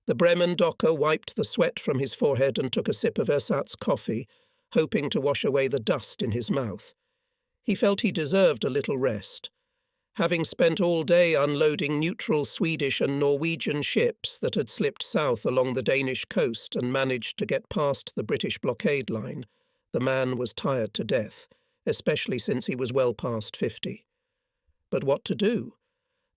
The Bremen docker wiped the sweat from his forehead and took a sip of ersatz coffee, hoping to wash away the dust in his mouth. He felt he deserved a little rest. Having spent all day unloading neutral Swedish and Norwegian ships that had slipped south along the Danish coast and managed to get past the British blockade line, the man was tired to death, especially since he was well past 50. But what to do?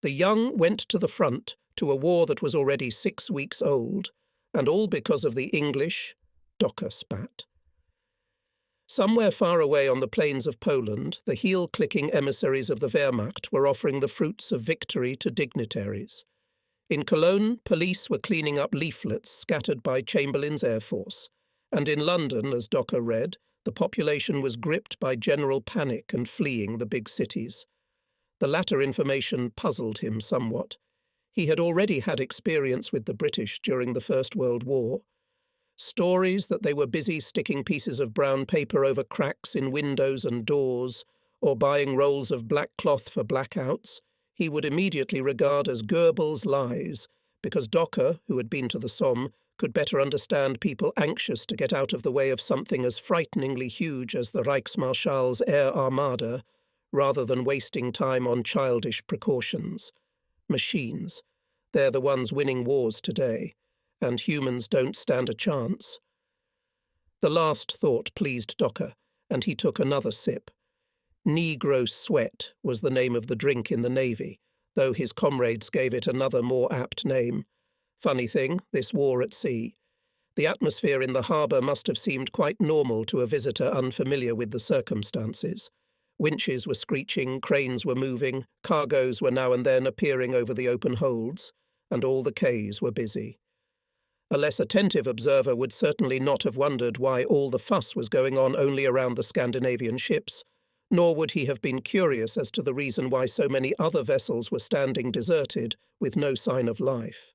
The young went to the front, to a war that was already 6 weeks old, and all because of the English docker spat. Somewhere far away on the plains of Poland, the heel-clicking emissaries of the Wehrmacht were offering the fruits of victory to dignitaries. In Cologne, police were cleaning up leaflets scattered by Chamberlain's Air Force, and in London, as Docker read, the population was gripped by general panic and fleeing the big cities. The latter information puzzled him somewhat. He had already had experience with the British during the First World War. Stories that they were busy sticking pieces of brown paper over cracks in windows and doors, or buying rolls of black cloth for blackouts, he would immediately regard as Goebbels' lies, because Docker, who had been to the Somme, could better understand people anxious to get out of the way of something as frighteningly huge as the Reichsmarschall's air armada, rather than wasting time on childish precautions. Machines. They're the ones winning wars today, and humans don't stand a chance. The last thought pleased Docker, and he took another sip. Negro Sweat was the name of the drink in the Navy, though his comrades gave it another more apt name. Funny thing, this war at sea. The atmosphere in the harbour must have seemed quite normal to a visitor unfamiliar with the circumstances. Winches were screeching, cranes were moving, cargoes were now and then appearing over the open holds, and all the quays were busy. A less attentive observer would certainly not have wondered why all the fuss was going on only around the Scandinavian ships, nor would he have been curious as to the reason why so many other vessels were standing deserted, with no sign of life.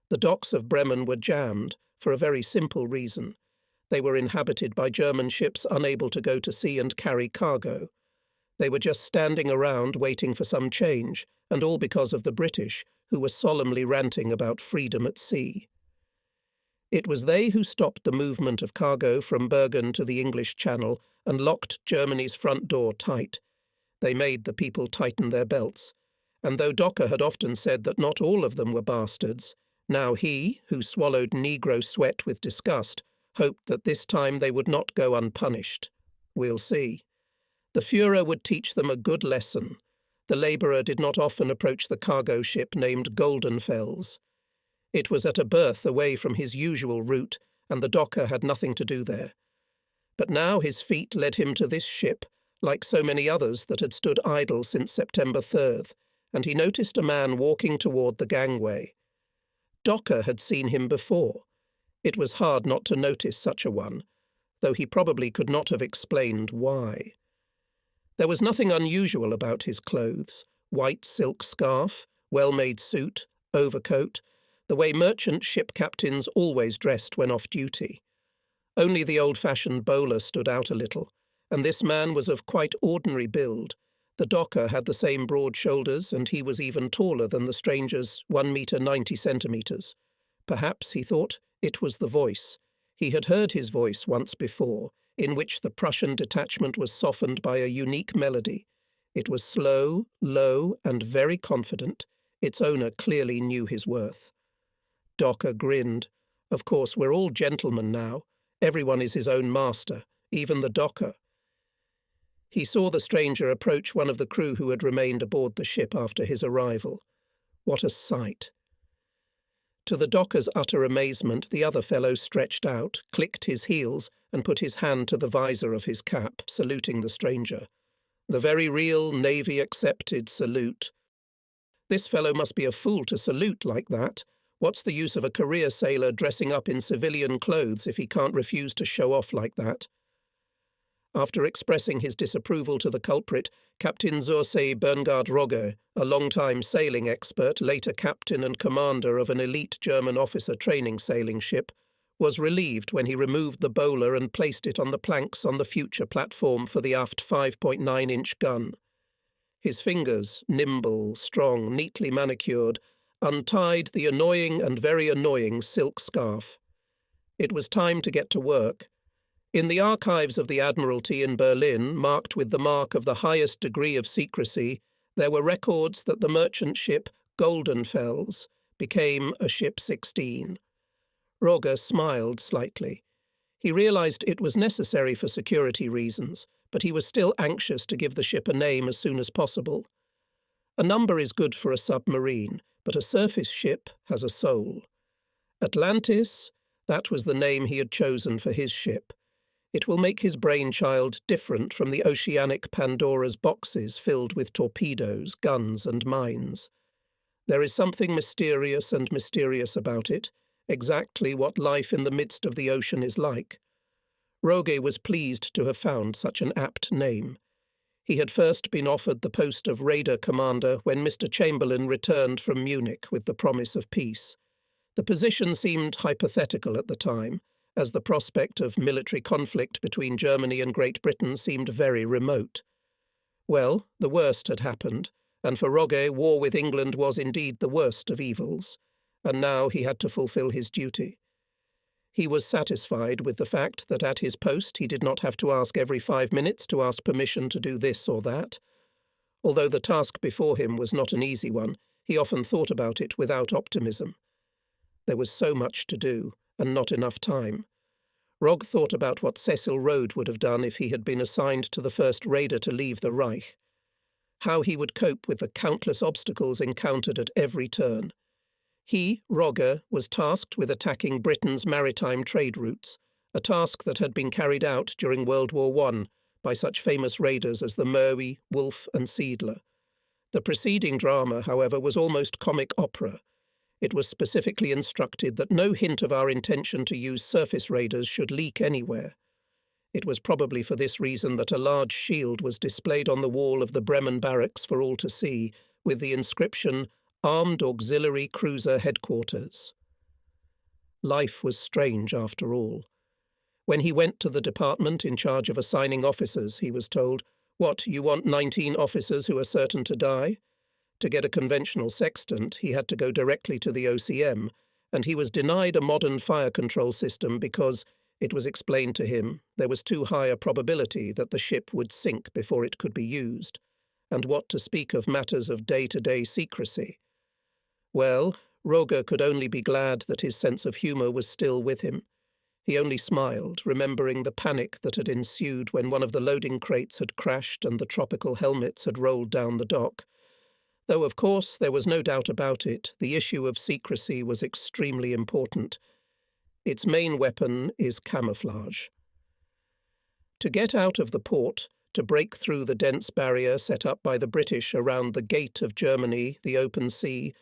The docks of Bremen were jammed, for a very simple reason. They were inhabited by German ships unable to go to sea and carry cargo. They were just standing around waiting for some change, and all because of the British, who were solemnly ranting about freedom at sea. It was they who stopped the movement of cargo from Bergen to the English Channel and locked Germany's front door tight. They made the people tighten their belts. And though Docker had often said that not all of them were bastards, now he, who swallowed Negro Sweat with disgust, hoped that this time they would not go unpunished. We'll see. The Führer would teach them a good lesson. The labourer did not often approach the cargo ship named Goldenfels. It was at a berth away from his usual route, and the docker had nothing to do there. But now his feet led him to this ship, like so many others that had stood idle since September 3rd, and he noticed a man walking toward the gangway. Docker had seen him before. It was hard not to notice such a one, though he probably could not have explained why. There was nothing unusual about his clothes: white silk scarf, well-made suit, overcoat, the way merchant ship captains always dressed when off duty. Only the old-fashioned bowler stood out a little, and this man was of quite ordinary build. The docker had the same broad shoulders, and he was even taller than the stranger's 1 metre 90 centimetres. Perhaps, he thought, it was the voice. He had heard his voice once before, in which the Prussian detachment was softened by a unique melody. It was slow, low, and very confident. Its owner clearly knew his worth. Docker grinned. Of course, we're all gentlemen now. Everyone is his own master, even the docker. He saw the stranger approach one of the crew who had remained aboard the ship after his arrival. What a sight! To the docker's utter amazement, the other fellow stretched out, clicked his heels, and put his hand to the visor of his cap, saluting the stranger. The very real Navy-accepted salute. This fellow must be a fool to salute like that. What's the use of a career sailor dressing up in civilian clothes if he can't refuse to show off like that? After expressing his disapproval to the culprit, Captain Zursee Berngard Rogge, a long-time sailing expert, later captain and commander of an elite German officer training sailing ship, was relieved when he removed the bowler and placed it on the planks on the future platform for the aft 5.9-inch gun. His fingers, nimble, strong, neatly manicured, untied the annoying and very annoying silk scarf. It was time to get to work. In the archives of the Admiralty in Berlin, marked with the mark of the highest degree of secrecy, there were records that the merchant ship Goldenfels became a ship 16. Roger smiled slightly. He realized it was necessary for security reasons, but he was still anxious to give the ship a name as soon as possible. A number is good for a submarine, but a surface ship has a soul. Atlantis, that was the name he had chosen for his ship. It will make his brainchild different from the oceanic Pandora's boxes filled with torpedoes, guns, and mines. There is something mysterious about it, exactly what life in the midst of the ocean is like. Roger was pleased to have found such an apt name. He had first been offered the post of raider commander when Mr. Chamberlain returned from Munich with the promise of peace. The position seemed hypothetical at the time, as the prospect of military conflict between Germany and Great Britain seemed very remote. Well, the worst had happened, and for Roger war with England was indeed the worst of evils, and now he had to fulfil his duty. He was satisfied with the fact that at his post he did not have to ask every 5 minutes to ask permission to do this or that. Although the task before him was not an easy one, he often thought about it without optimism. There was so much to do, and not enough time. Rog thought about what Cecil Rhodes would have done if he had been assigned to the first raider to leave the Reich. How he would cope with the countless obstacles encountered at every turn. He, Roger, was tasked with attacking Britain's maritime trade routes, a task that had been carried out during World War I by such famous raiders as the Merwe, Wolf, and Seidler. The preceding drama, however, was almost comic opera. It was specifically instructed that no hint of our intention to use surface raiders should leak anywhere. It was probably for this reason that a large shield was displayed on the wall of the Bremen barracks for all to see, with the inscription, Armed Auxiliary Cruiser Headquarters. Life was strange after all. When he went to the department in charge of assigning officers, he was told, "What, you want 19 officers who are certain to die?" To get a conventional sextant, he had to go directly to the OCM, and he was denied a modern fire control system because, it was explained to him, there was too high a probability that the ship would sink before it could be used. And what to speak of matters of day-to-day secrecy? Well, Roger could only be glad that his sense of humour was still with him. He only smiled, remembering the panic that had ensued when one of the loading crates had crashed and the tropical helmets had rolled down the dock. Though, of course, there was no doubt about it, the issue of secrecy was extremely important. Its main weapon is camouflage. To get out of the port, to break through the dense barrier set up by the British around the gate of Germany, the open sea,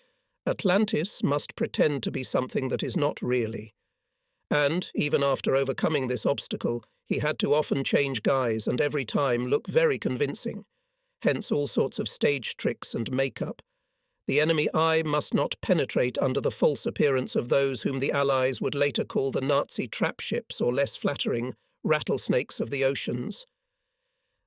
Atlantis must pretend to be something that is not really. And, even after overcoming this obstacle, he had to often change guise and every time look very convincing. Hence all sorts of stage tricks and make-up. The enemy eye must not penetrate under the false appearance of those whom the Allies would later call the Nazi trap ships, or less flattering, rattlesnakes of the oceans.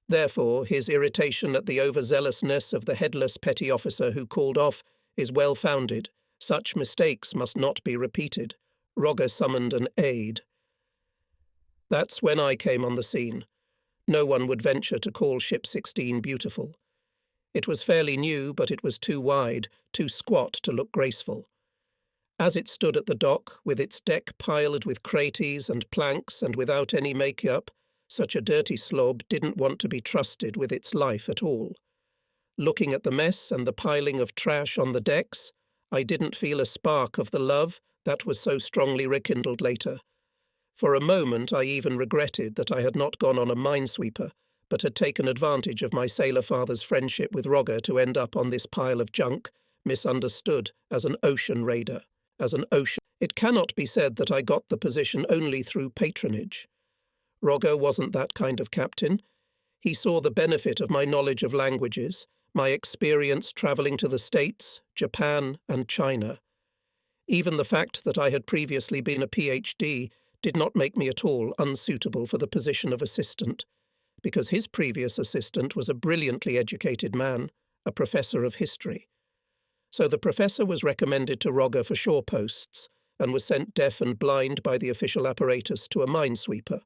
Therefore, his irritation at the overzealousness of the headless petty officer who called off is well-founded. Such mistakes must not be repeated. Roger summoned an aide. That's when I came on the scene. No one would venture to call Ship 16 beautiful. It was fairly new, but it was too wide, too squat to look graceful. As it stood at the dock, with its deck piled with crates and planks and without any make-up, such a dirty slob didn't want to be trusted with its life at all. Looking at the mess and the piling of trash on the decks, I didn't feel a spark of the love that was so strongly rekindled later. For a moment I even regretted that I had not gone on a minesweeper, but had taken advantage of my sailor father's friendship with Roger to end up on this pile of junk, misunderstood as an ocean raider, as an ocean. It cannot be said that I got the position only through patronage. Roger wasn't that kind of captain. He saw the benefit of my knowledge of languages, my experience travelling to the States, Japan, and China. Even the fact that I had previously been a PhD did not make me at all unsuitable for the position of assistant, because his previous assistant was a brilliantly educated man, a professor of history. So the professor was recommended to Rogger for shore posts, and was sent deaf and blind by the official apparatus to a minesweeper.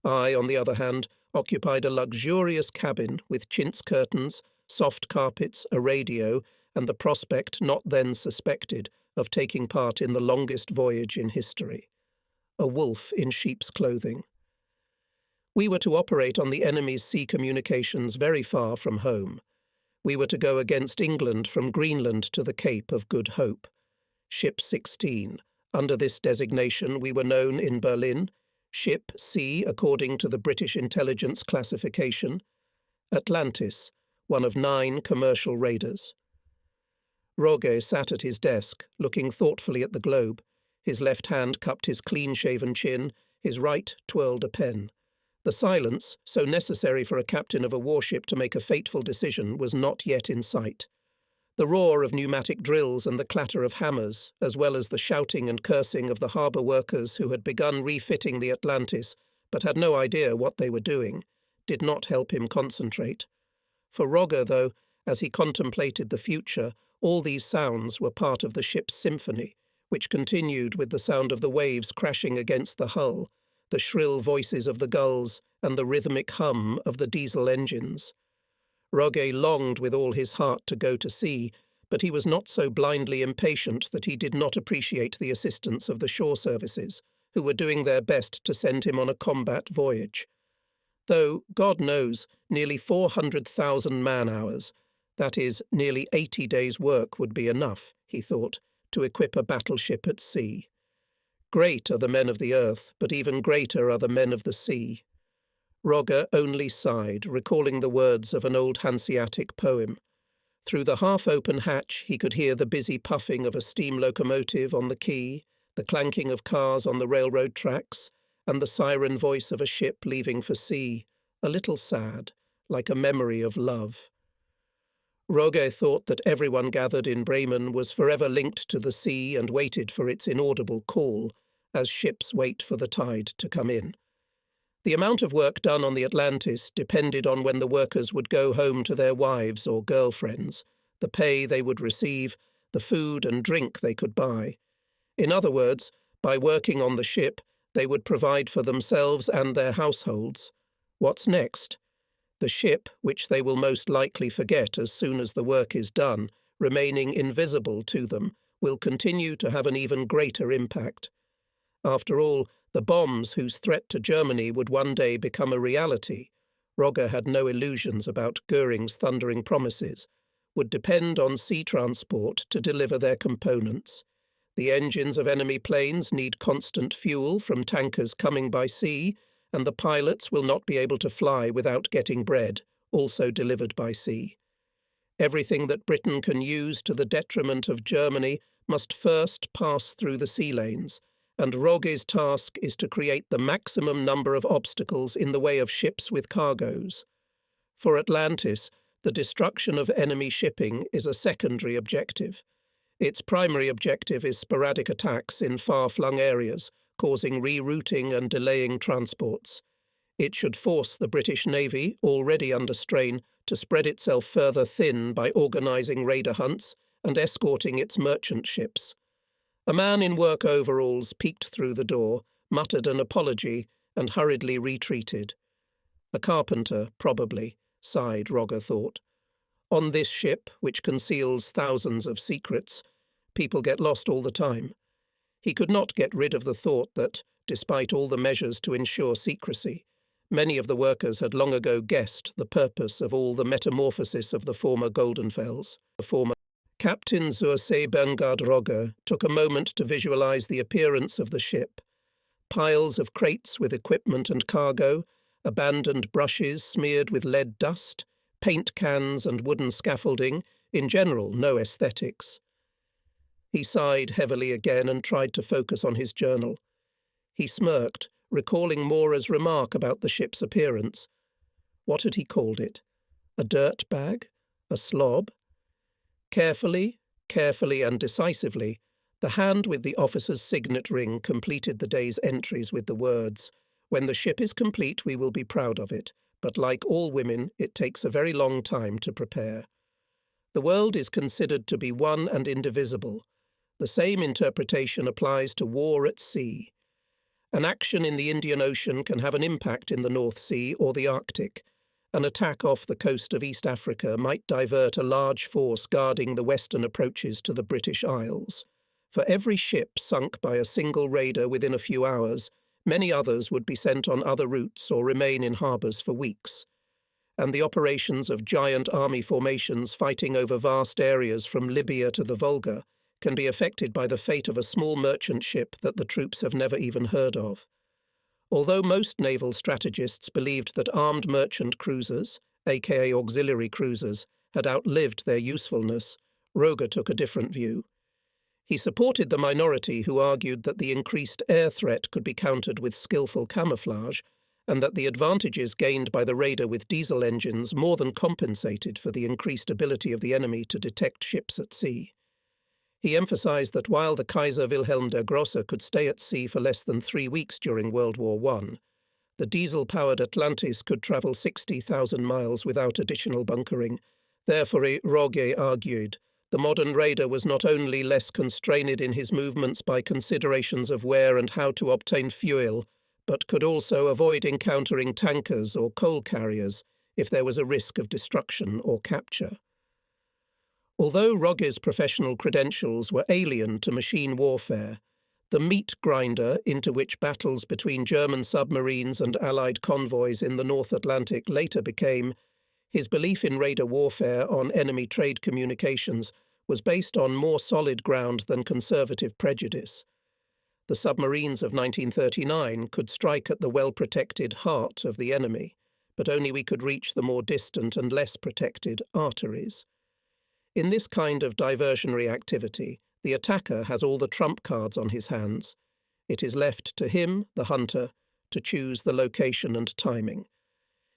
I, on the other hand, occupied a luxurious cabin with chintz curtains, soft carpets, a radio, and the prospect, not then suspected, of taking part in the longest voyage in history. A wolf in sheep's clothing. We were to operate on the enemy's sea communications very far from home. We were to go against England from Greenland to the Cape of Good Hope. Ship 16. Under this designation we were known in Berlin. Ship C, according to the British intelligence classification. Atlantis, one of 9 commercial raiders. Rogge sat at his desk, looking thoughtfully at the globe. His left hand cupped his clean-shaven chin, his right twirled a pen. The silence, so necessary for a captain of a warship to make a fateful decision, was not yet in sight. The roar of pneumatic drills and the clatter of hammers, as well as the shouting and cursing of the harbour workers who had begun refitting the Atlantis, but had no idea what they were doing, did not help him concentrate. For Rogge, though, as he contemplated the future, all these sounds were part of the ship's symphony, which continued with the sound of the waves crashing against the hull, the shrill voices of the gulls, and the rhythmic hum of the diesel engines. Rogge longed with all his heart to go to sea, but he was not so blindly impatient that he did not appreciate the assistance of the shore services, who were doing their best to send him on a combat voyage. Though, God knows, nearly 400,000 man-hours, that is, nearly 80 days' work would be enough, he thought, to equip a battleship at sea. Great are the men of the earth, but even greater are the men of the sea. Rogge only sighed, recalling the words of an old Hanseatic poem. Through the half-open hatch he could hear the busy puffing of a steam locomotive on the quay, the clanking of cars on the railroad tracks, and the siren voice of a ship leaving for sea, a little sad, like a memory of love. Rogge thought that everyone gathered in Bremen was forever linked to the sea and waited for its inaudible call, as ships wait for the tide to come in. The amount of work done on the Atlantis depended on when the workers would go home to their wives or girlfriends, the pay they would receive, the food and drink they could buy. In other words, by working on the ship, they would provide for themselves and their households. What's next? The ship, which they will most likely forget as soon as the work is done, remaining invisible to them, will continue to have an even greater impact. After all, the bombs whose threat to Germany would one day become a reality, Rogge had no illusions about Goering's thundering promises, would depend on sea transport to deliver their components. The engines of enemy planes need constant fuel from tankers coming by sea, and the pilots will not be able to fly without getting bread, also delivered by sea. Everything that Britain can use to the detriment of Germany must first pass through the sea lanes, and Rogge's task is to create the maximum number of obstacles in the way of ships with cargoes. For Atlantis, the destruction of enemy shipping is a secondary objective. Its primary objective is sporadic attacks in far-flung areas, causing rerouting and delaying transports. It should force the British Navy, already under strain, to spread itself further thin by organising raider hunts and escorting its merchant ships. A man in work overalls peeked through the door, muttered an apology, and hurriedly retreated. A carpenter, probably, sighed Rogge thought. On this ship, which conceals thousands of secrets, people get lost all the time. He could not get rid of the thought that, despite all the measures to ensure secrecy, many of the workers had long ago guessed the purpose of all the metamorphosis of the former Goldenfels. Captain Zursee Bernhard Rogge took a moment to visualize the appearance of the ship. Piles of crates with equipment and cargo, abandoned brushes smeared with lead dust, paint cans and wooden scaffolding, in general no aesthetics. He sighed heavily again and tried to focus on his journal. He smirked, recalling Mora's remark about the ship's appearance. What had he called it? A dirt bag? A slob? Carefully and decisively, the hand with the officer's signet ring completed the day's entries with the words, "When the ship is complete, we will be proud of it, but like all women, it takes a very long time to prepare." The world is considered to be one and indivisible. The same interpretation applies to war at sea. An action in the Indian Ocean can have an impact in the North Sea or the Arctic. An attack off the coast of East Africa might divert a large force guarding the western approaches to the British Isles. For every ship sunk by a single raider within a few hours, many others would be sent on other routes or remain in harbours for weeks. And the operations of giant army formations fighting over vast areas from Libya to the Volga can be affected by the fate of a small merchant ship that the troops have never even heard of. Although most naval strategists believed that armed merchant cruisers, aka auxiliary cruisers, had outlived their usefulness, Roger took a different view. He supported the minority who argued that the increased air threat could be countered with skillful camouflage, and that the advantages gained by the raider with diesel engines more than compensated for the increased ability of the enemy to detect ships at sea. He emphasized that while the Kaiser Wilhelm der Grosse could stay at sea for less than 3 weeks during World War I, the diesel-powered Atlantis could travel 60,000 miles without additional bunkering. Therefore, Roger argued, the modern raider was not only less constrained in his movements by considerations of where and how to obtain fuel, but could also avoid encountering tankers or coal carriers if there was a risk of destruction or capture. Although Roger's professional credentials were alien to machine warfare, the meat grinder into which battles between German submarines and Allied convoys in the North Atlantic later became, his belief in raider warfare on enemy trade communications was based on more solid ground than conservative prejudice. The submarines of 1939 could strike at the well-protected heart of the enemy, but only we could reach the more distant and less protected arteries. In this kind of diversionary activity, the attacker has all the trump cards on his hands. It is left to him, the hunter, to choose the location and timing.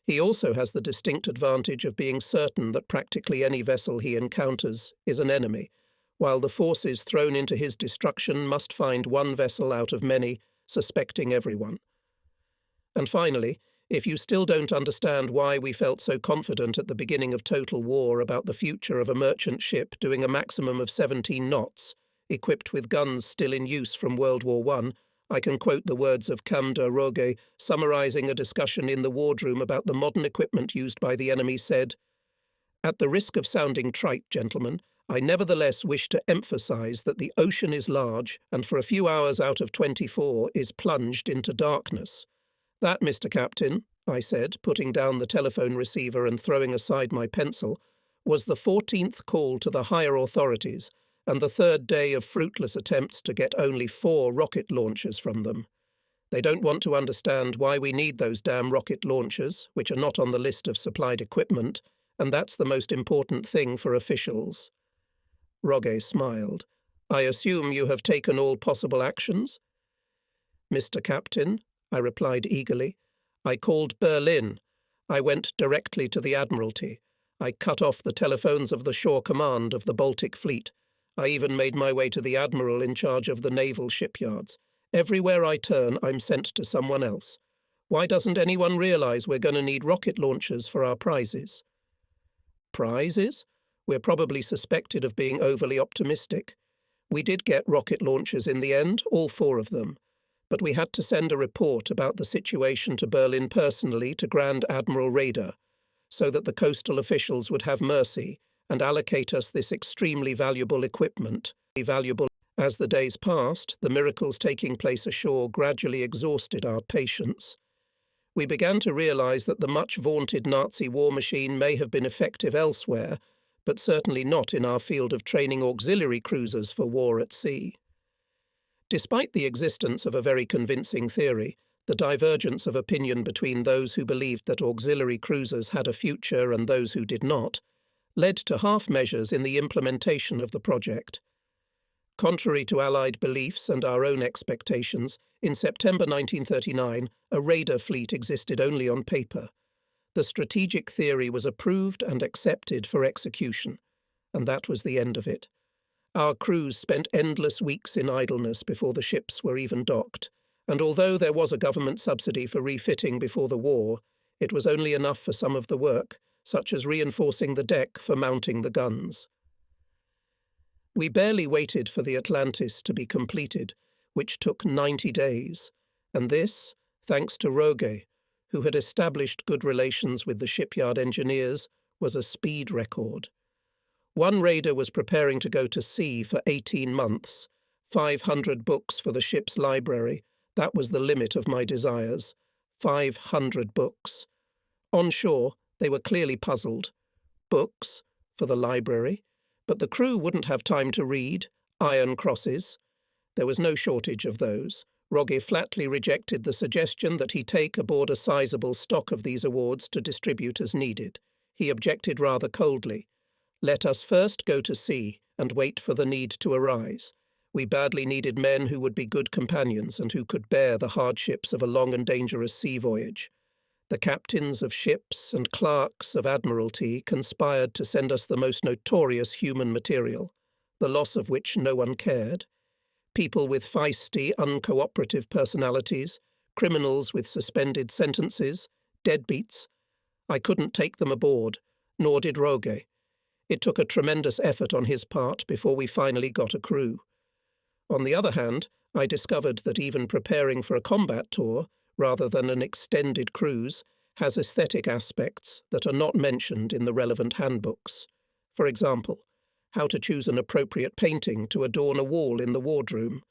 He also has the distinct advantage of being certain that practically any vessel he encounters is an enemy, while the forces thrown into his destruction must find one vessel out of many, suspecting everyone. And finally, if you still don't understand why we felt so confident at the beginning of total war about the future of a merchant ship doing a maximum of 17 knots, equipped with guns still in use from World War I can quote the words of Cam de Roger, summarizing a discussion in the wardroom about the modern equipment used by the enemy, said, "At the risk of sounding trite, gentlemen, I nevertheless wish to emphasize that the ocean is large and for a few hours out of 24 is plunged into darkness. That, Mr. Captain," I said, putting down the telephone receiver and throwing aside my pencil, was the 14th call to the higher authorities and the 3rd day of fruitless attempts to get only 4 rocket launchers from them. They don't want to understand why we need those damn rocket launchers, which are not on the list of supplied equipment, and that's the most important thing for officials. Roger smiled. "I assume you have taken all possible actions?" "Mr. Captain," I replied eagerly, "I called Berlin. I went directly to the Admiralty. I cut off the telephones of the shore command of the Baltic Fleet. I even made my way to the Admiral in charge of the naval shipyards. Everywhere I turn, I'm sent to someone else. Why doesn't anyone realize we're going to need rocket launchers for our prizes?" "Prizes? We're probably suspected of being overly optimistic. We did get rocket launchers in the end, all 4 of them. But we had to send a report about the situation to Berlin personally to Grand Admiral Raeder, so that the coastal officials would have mercy and allocate us this extremely valuable equipment. As the days passed, the miracles taking place ashore gradually exhausted our patience. We began to realize that the much-vaunted Nazi war machine may have been effective elsewhere, but certainly not in our field of training auxiliary cruisers for war at sea. Despite the existence of a very convincing theory, the divergence of opinion between those who believed that auxiliary cruisers had a future and those who did not, led to half-measures in the implementation of the project. Contrary to Allied beliefs and our own expectations, in September 1939, a raider fleet existed only on paper. The strategic theory was approved and accepted for execution, and that was the end of it. Our crews spent endless weeks in idleness before the ships were even docked, and although there was a government subsidy for refitting before the war, it was only enough for some of the work, such as reinforcing the deck for mounting the guns. We barely waited for the Atlantis to be completed, which took 90 days, and this, thanks to Roge, who had established good relations with the shipyard engineers, was a speed record. One raider was preparing to go to sea for 18 months, 500 books for the ship's library. That was the limit of my desires. 500 books. On shore, they were clearly puzzled. Books for the library, but the crew wouldn't have time to read. Iron crosses. There was no shortage of those. Roge flatly rejected the suggestion that he take aboard a sizable stock of these awards to distribute as needed. He objected rather coldly. Let us first go to sea and wait for the need to arise. We badly needed men who would be good companions and who could bear the hardships of a long and dangerous sea voyage. The captains of ships and clerks of Admiralty conspired to send us the most notorious human material, the loss of which no one cared. People with feisty, uncooperative personalities, criminals with suspended sentences, deadbeats. I couldn't take them aboard, nor did Roge. It took a tremendous effort on his part before we finally got a crew. On the other hand, I discovered that even preparing for a combat tour, rather than an extended cruise, has aesthetic aspects that are not mentioned in the relevant handbooks. For example, how to choose an appropriate painting to adorn a wall in the wardroom.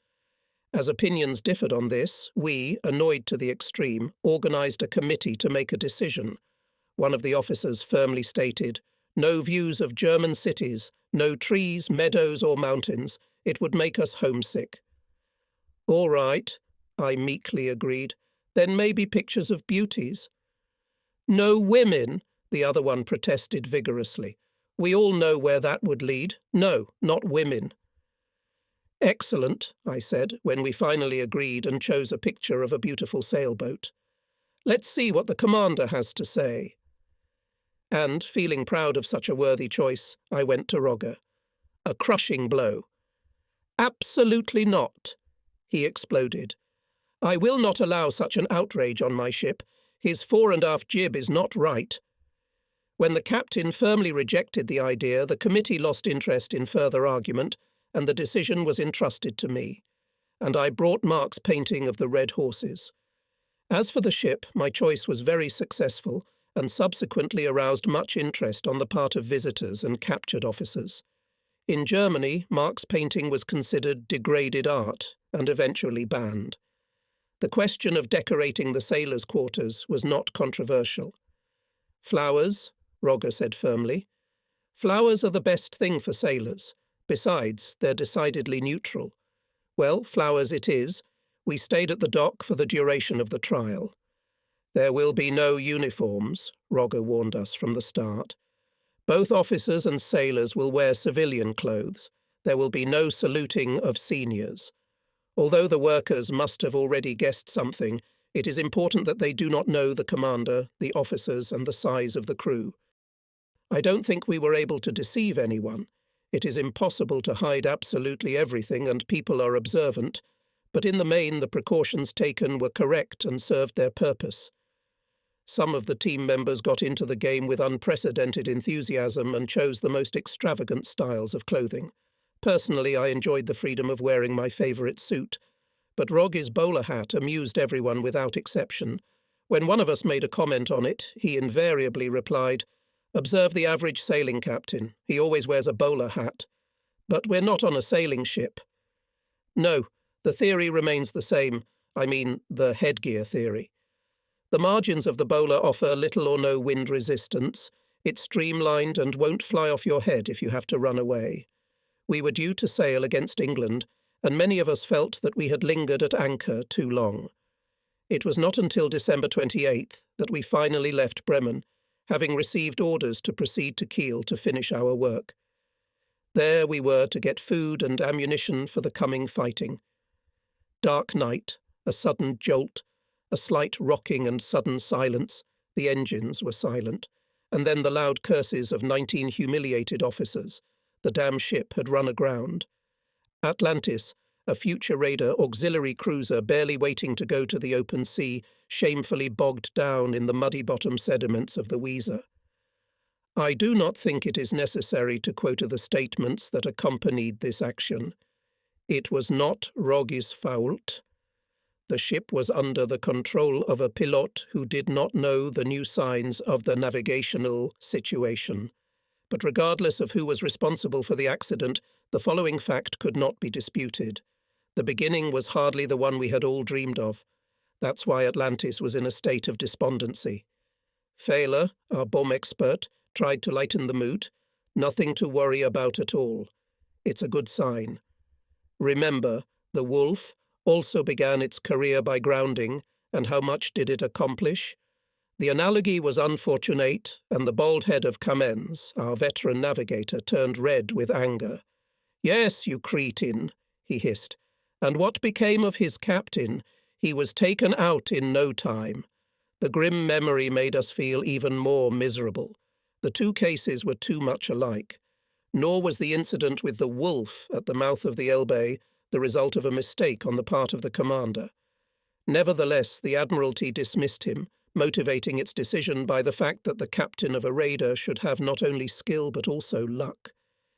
As opinions differed on this, we, annoyed to the extreme, organised a committee to make a decision. One of the officers firmly stated, "No views of German cities, no trees, meadows or mountains. It would make us homesick." "All right," I meekly agreed. "Then maybe pictures of beauties." "No women," the other one protested vigorously. "We all know where that would lead. No, not women." "Excellent," I said, when we finally agreed and chose a picture of a beautiful sailboat. "Let's see what the commander has to say." And, feeling proud of such a worthy choice, I went to Roge. A crushing blow. "Absolutely not," he exploded. "I will not allow such an outrage on my ship. His fore and aft jib is not right." When the captain firmly rejected the idea, the committee lost interest in further argument, and the decision was entrusted to me. And I brought Mark's painting of the red horses. As for the ship, my choice was very successful, and subsequently aroused much interest on the part of visitors and captured officers. In Germany, Mark's painting was considered degraded art and eventually banned. The question of decorating the sailors' quarters was not controversial. "Flowers," Roge said firmly. "Flowers are the best thing for sailors. Besides, they're decidedly neutral." Well, flowers it is. We stayed at the dock for the duration of the trial. "There will be no uniforms," Roge warned us from the start. "Both officers and sailors will wear civilian clothes. There will be no saluting of seniors. Although the workers must have already guessed something, it is important that they do not know the commander, the officers, and the size of the crew. I don't think we were able to deceive anyone. It is impossible to hide absolutely everything, and people are observant, but in the main the precautions taken were correct and served their purpose. Some of the team members got into the game with unprecedented enthusiasm and chose the most extravagant styles of clothing. Personally, I enjoyed the freedom of wearing my favourite suit, but Roge's bowler hat amused everyone without exception. When one of us made a comment on it, he invariably replied, "Observe the average sailing captain. He always wears a bowler hat. But we're not on a sailing ship." No, the theory remains the same. I mean, the headgear theory. The margins of the bowler offer little or no wind resistance. It's streamlined and won't fly off your head if you have to run away. We were due to sail against England, and many of us felt that we had lingered at anchor too long. It was not until December 28th that we finally left Bremen, having received orders to proceed to Kiel to finish our work. There we were to get food and ammunition for the coming fighting. Dark night, a sudden jolt, a slight rocking and sudden silence. The engines were silent, and then the loud curses of 19 humiliated officers. The damn ship had run aground. Atlantis, a future raider auxiliary cruiser barely waiting to go to the open sea, shamefully bogged down in the muddy bottom sediments of the Weser. I do not think it is necessary to quote the statements that accompanied this action. It was not Rogg's fault. The ship was under the control of a pilot who did not know the new signs of the navigational situation. But regardless of who was responsible for the accident, the following fact could not be disputed. The beginning was hardly the one we had all dreamed of. That's why Atlantis was in a state of despondency. Fehler, our bomb expert, tried to lighten the mood. Nothing to worry about at all. It's a good sign. Remember, the Wolf also began its career by grounding, and how much did it accomplish? The analogy was unfortunate, and the bald head of Kamens, our veteran navigator, turned red with anger. "Yes, you cretin," he hissed. "And what became of his captain? He was taken out in no time." The grim memory made us feel even more miserable. The two cases were too much alike. Nor was the incident with the Wolf at the mouth of the Elbe the result of a mistake on the part of the commander. Nevertheless, the Admiralty dismissed him, motivating its decision by the fact that the captain of a raider should have not only skill but also luck.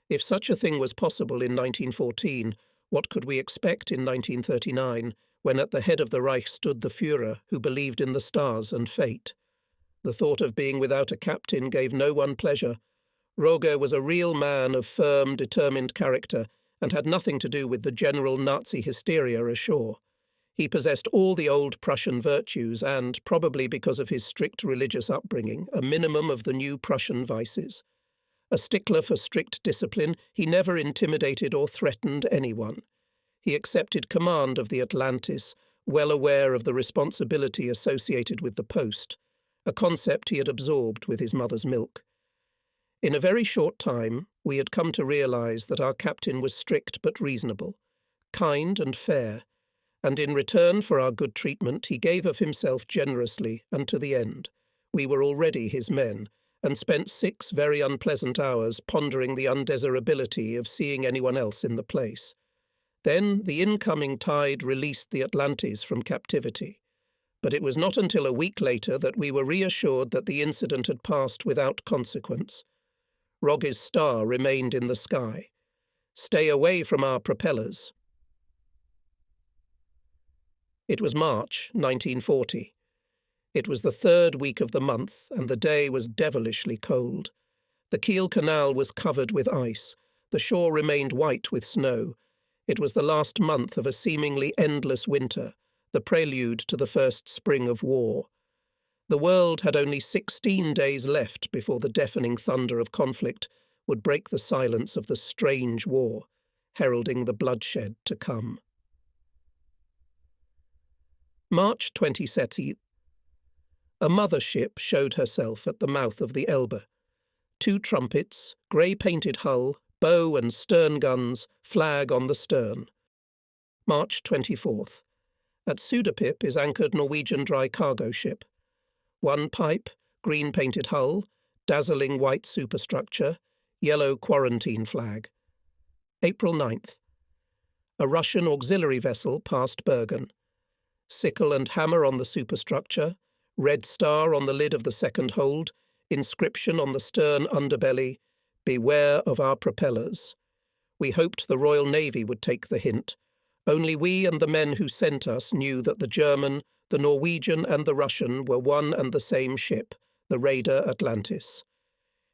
If such a thing was possible in 1914, what could we expect in 1939, when at the head of the Reich stood the Führer who believed in the stars and fate? The thought of being without a captain gave no one pleasure. Rogge was a real man of firm, determined character, and had nothing to do with the general Nazi hysteria ashore. He possessed all the old Prussian virtues and, probably because of his strict religious upbringing, a minimum of the new Prussian vices. A stickler for strict discipline, he never intimidated or threatened anyone. He accepted command of the Atlantis, well aware of the responsibility associated with the post, a concept he had absorbed with his mother's milk. In a very short time, we had come to realize that our captain was strict but reasonable, kind and fair, and in return for our good treatment he gave of himself generously and to the end. We were already his men, and spent 6 very unpleasant hours pondering the undesirability of seeing anyone else in the place. Then the incoming tide released the Atlantis from captivity. But it was not until a week later that we were reassured that the incident had passed without consequence. Rogge's star remained in the sky. "Stay away from our propellers." It was March 1940. It was the 3rd week of the month, and the day was devilishly cold. The Kiel Canal was covered with ice. The shore remained white with snow. It was the last month of a seemingly endless winter, the prelude to the first spring of war. The world had only 16 days left before the deafening thunder of conflict would break the silence of the strange war, heralding the bloodshed to come. March 27th. A mother-ship showed herself at the mouth of the Elbe. 2 trumpets, grey-painted hull, bow and stern guns, flag on the stern. March 24th. At Sudapip is anchored Norwegian dry cargo ship. 1 pipe, green-painted hull, dazzling white superstructure, yellow quarantine flag. April 9th. A Russian auxiliary vessel passed Bergen. Sickle and hammer on the superstructure, red star on the lid of the second hold, inscription on the stern underbelly, "Beware of our propellers." We hoped the Royal Navy would take the hint. Only we and the men who sent us knew that the German, the Norwegian and the Russian were one and the same ship, the raider Atlantis.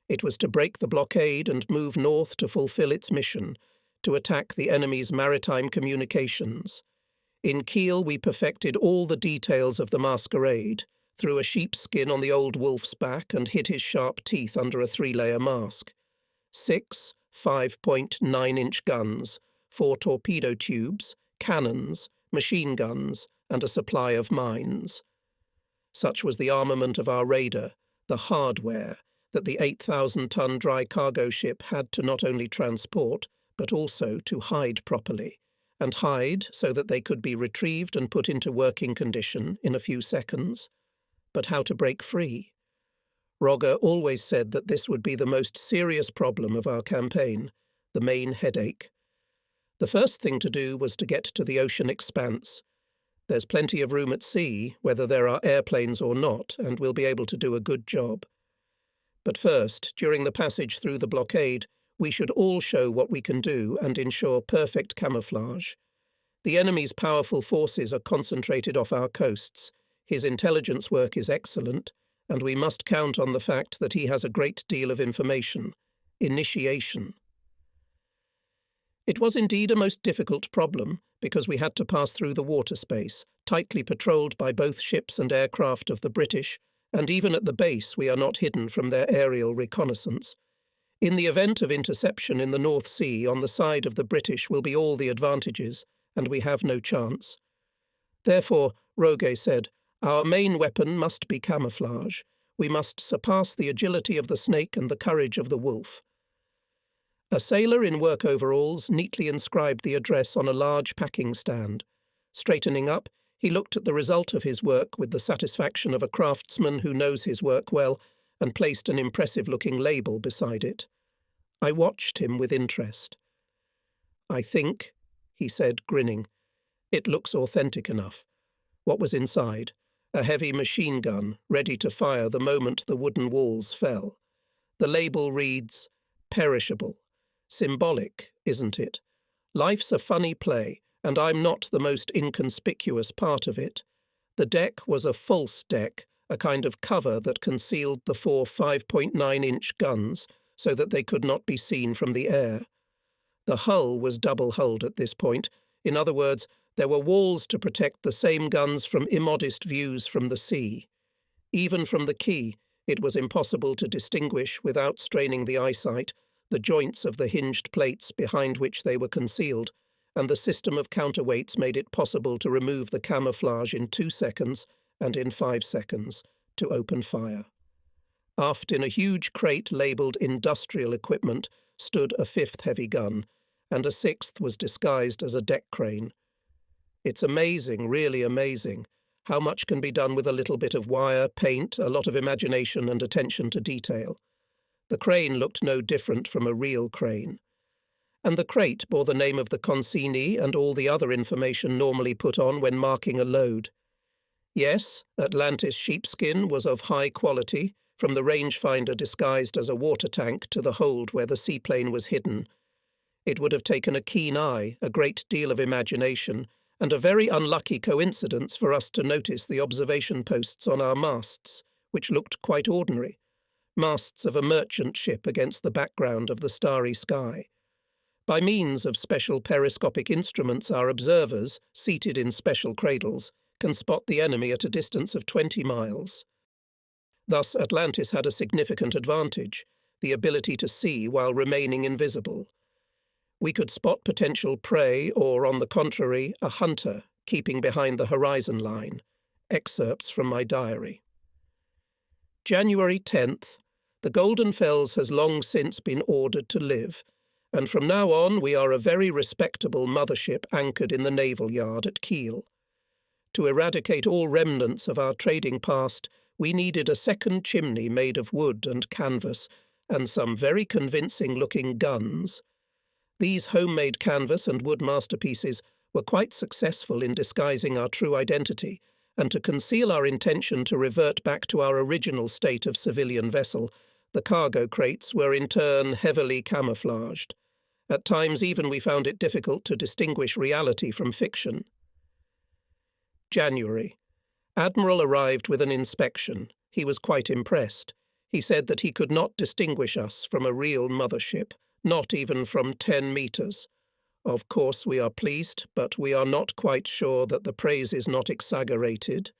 It was to break the blockade and move north to fulfill its mission, to attack the enemy's maritime communications. In Kiel we perfected all the details of the masquerade, threw a sheepskin on the old Wolf's back and hid his sharp teeth under a 3-layer mask. 6 5.9-inch guns, 4 torpedo tubes, cannons, machine guns, and a supply of mines. Such was the armament of our raider, the hardware, that the 8,000-ton dry cargo ship had to not only transport, but also to hide properly, and hide so that they could be retrieved and put into working condition in a few seconds. But how to break free? Rogge always said that this would be the most serious problem of our campaign, the main headache. The first thing to do was to get to the ocean expanse. There's plenty of room at sea, whether there are airplanes or not, and we'll be able to do a good job. But first, during the passage through the blockade, we should all show what we can do and ensure perfect camouflage. The enemy's powerful forces are concentrated off our coasts. His intelligence work is excellent, and we must count on the fact that he has a great deal of information. Initiation. It was indeed a most difficult problem, because we had to pass through the water space, tightly patrolled by both ships and aircraft of the British, and even at the base we are not hidden from their aerial reconnaissance. In the event of interception in the North Sea, on the side of the British will be all the advantages, and we have no chance. Therefore, Roget said, our main weapon must be camouflage. We must surpass the agility of the snake and the courage of the wolf. A sailor in work overalls neatly inscribed the address on a large packing stand. Straightening up, he looked at the result of his work with the satisfaction of a craftsman who knows his work well, and placed an impressive-looking label beside it. I watched him with interest. I think, he said, grinning, it looks authentic enough. What was inside? A heavy machine gun, ready to fire the moment the wooden walls fell. The label reads, perishable. Symbolic, isn't it? Life's a funny play, and I'm not the most inconspicuous part of it. The deck was a false deck, a kind of cover that concealed the 4 5.9-inch guns so that they could not be seen from the air. The hull was double-hulled at this point. In other words, there were walls to protect the same guns from immodest views from the sea. Even from the quay, it was impossible to distinguish, without straining the eyesight, the joints of the hinged plates behind which they were concealed, and the system of counterweights made it possible to remove the camouflage in 2 seconds and in 5 seconds, to open fire. Aft in a huge crate labelled industrial equipment stood a 5th heavy gun, and a 6th was disguised as a deck crane. It's amazing, really amazing, how much can be done with a little bit of wire, paint, a lot of imagination and attention to detail. The crane looked no different from a real crane. And the crate bore the name of the consignee and all the other information normally put on when marking a load. Yes, Atlantis sheepskin was of high quality, from the rangefinder disguised as a water tank to the hold where the seaplane was hidden. It would have taken a keen eye, a great deal of imagination, and a very unlucky coincidence for us to notice the observation posts on our masts, which looked quite ordinary, masts of a merchant ship against the background of the starry sky. By means of special periscopic instruments, our observers, seated in special cradles, can spot the enemy at a distance of 20 miles. Thus Atlantis had a significant advantage, the ability to see while remaining invisible. We could spot potential prey or, on the contrary, a hunter keeping behind the horizon line. Excerpts from my diary. January 10th. The Golden Fells has long since been ordered to live, and from now on we are a very respectable mothership anchored in the naval yard at Kiel. To eradicate all remnants of our trading past, we needed a second chimney made of wood and canvas, and some very convincing-looking guns. These homemade canvas and wood masterpieces were quite successful in disguising our true identity, and to conceal our intention to revert back to our original state of civilian vessel, the cargo crates were in turn heavily camouflaged. At times even we found it difficult to distinguish reality from fiction. January. Admiral arrived with an inspection. He was quite impressed. He said that he could not distinguish us from a real mothership, not even from 10 meters. Of course we are pleased, but we are not quite sure that the praise is not exaggerated.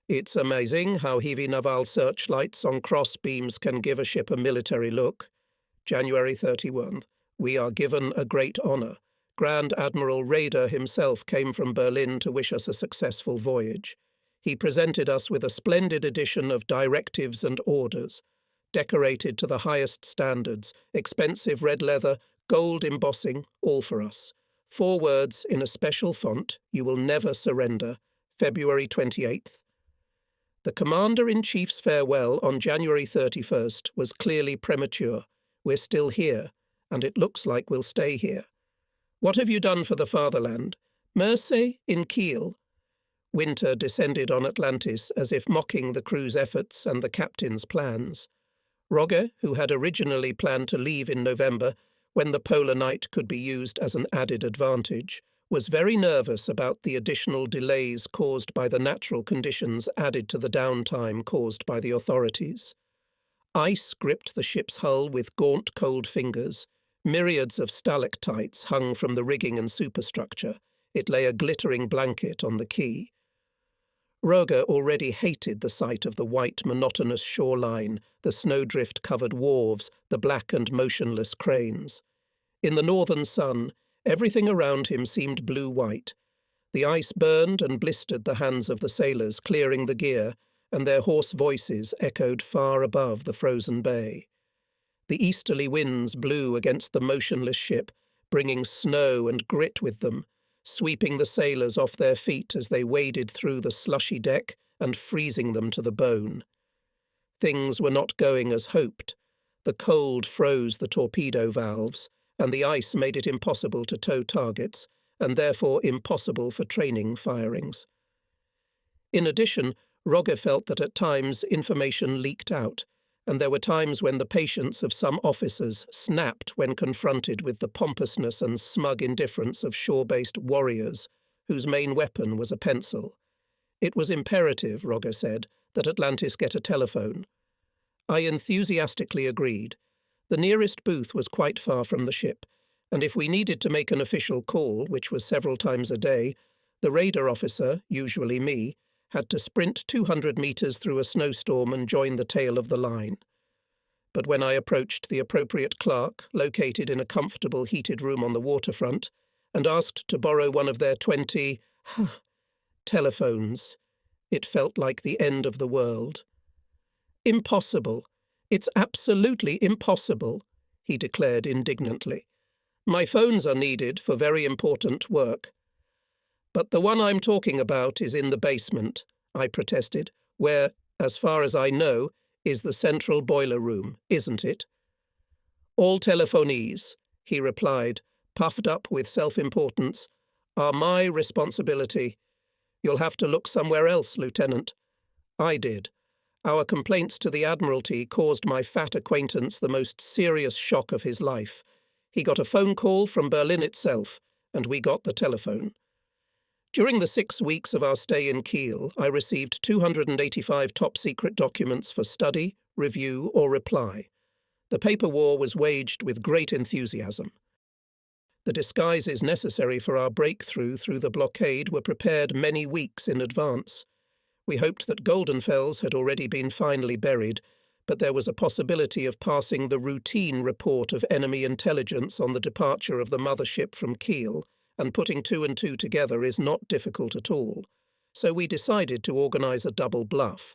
It's amazing how heavy naval searchlights on cross beams can give a ship a military look. January 31. We are given a great honour. Grand Admiral Raeder himself came from Berlin to wish us a successful voyage. He presented us with a splendid edition of directives and orders, decorated to the highest standards, expensive red leather, gold embossing, all for us. 4 words in a special font, "You will never surrender," February 28th. The Commander-in-Chief's farewell on January 31st was clearly premature. We're still here, and it looks like we'll stay here. What have you done for the fatherland? Mersey in Kiel. Winter descended on Atlantis as if mocking the crew's efforts and the captain's plans. Rogge, who had originally planned to leave in November, when the polar night could be used as an added advantage, was very nervous about the additional delays caused by the natural conditions added to the downtime caused by the authorities. Ice gripped the ship's hull with gaunt, cold fingers. Myriads of stalactites hung from the rigging and superstructure. It lay a glittering blanket on the quay. Rogge already hated the sight of the white, monotonous shoreline, the snowdrift-covered wharves, the black and motionless cranes. In the northern sun, everything around him seemed blue-white. The ice burned and blistered the hands of the sailors, clearing the gear, and their hoarse voices echoed far above the frozen bay. The easterly winds blew against the motionless ship, bringing snow and grit with them, sweeping the sailors off their feet as they waded through the slushy deck and freezing them to the bone. Things were not going as hoped. The cold froze the torpedo valves, and the ice made it impossible to tow targets, and therefore impossible for training firings. In addition, Rogge felt that at times information leaked out, and there were times when the patience of some officers snapped when confronted with the pompousness and smug indifference of shore-based warriors, whose main weapon was a pencil. It was imperative, Rogge said, that Atlantis get a telephone. I enthusiastically agreed. The nearest booth was quite far from the ship, and if we needed to make an official call, which was several times a day, the radar officer, usually me, had to sprint 200 meters through a snowstorm and join the tail of the line. But when I approached the appropriate clerk, located in a comfortable heated room on the waterfront, and asked to borrow one of their 20 telephones, it felt like the end of the world. "Impossible. It's absolutely impossible," he declared indignantly. "My phones are needed for very important work." "But the one I'm talking about is in the basement," I protested, "where, as far as I know, is the central boiler room, isn't it?" "All telephonies," he replied, puffed up with self-importance, "are my responsibility. You'll have to look somewhere else, Lieutenant." I did. Our complaints to the Admiralty caused my fat acquaintance the most serious shock of his life. He got a phone call from Berlin itself, and we got the telephone. During the 6 weeks of our stay in Kiel, I received 285 top-secret documents for study, review, or reply. The paper war was waged with great enthusiasm. The disguises necessary for our breakthrough through the blockade were prepared many weeks in advance. We hoped that Goldenfels had already been finally buried, but there was a possibility of passing the routine report of enemy intelligence on the departure of the mothership from Kiel, and putting 2 and 2 together is not difficult at all. So we decided to organize a double bluff.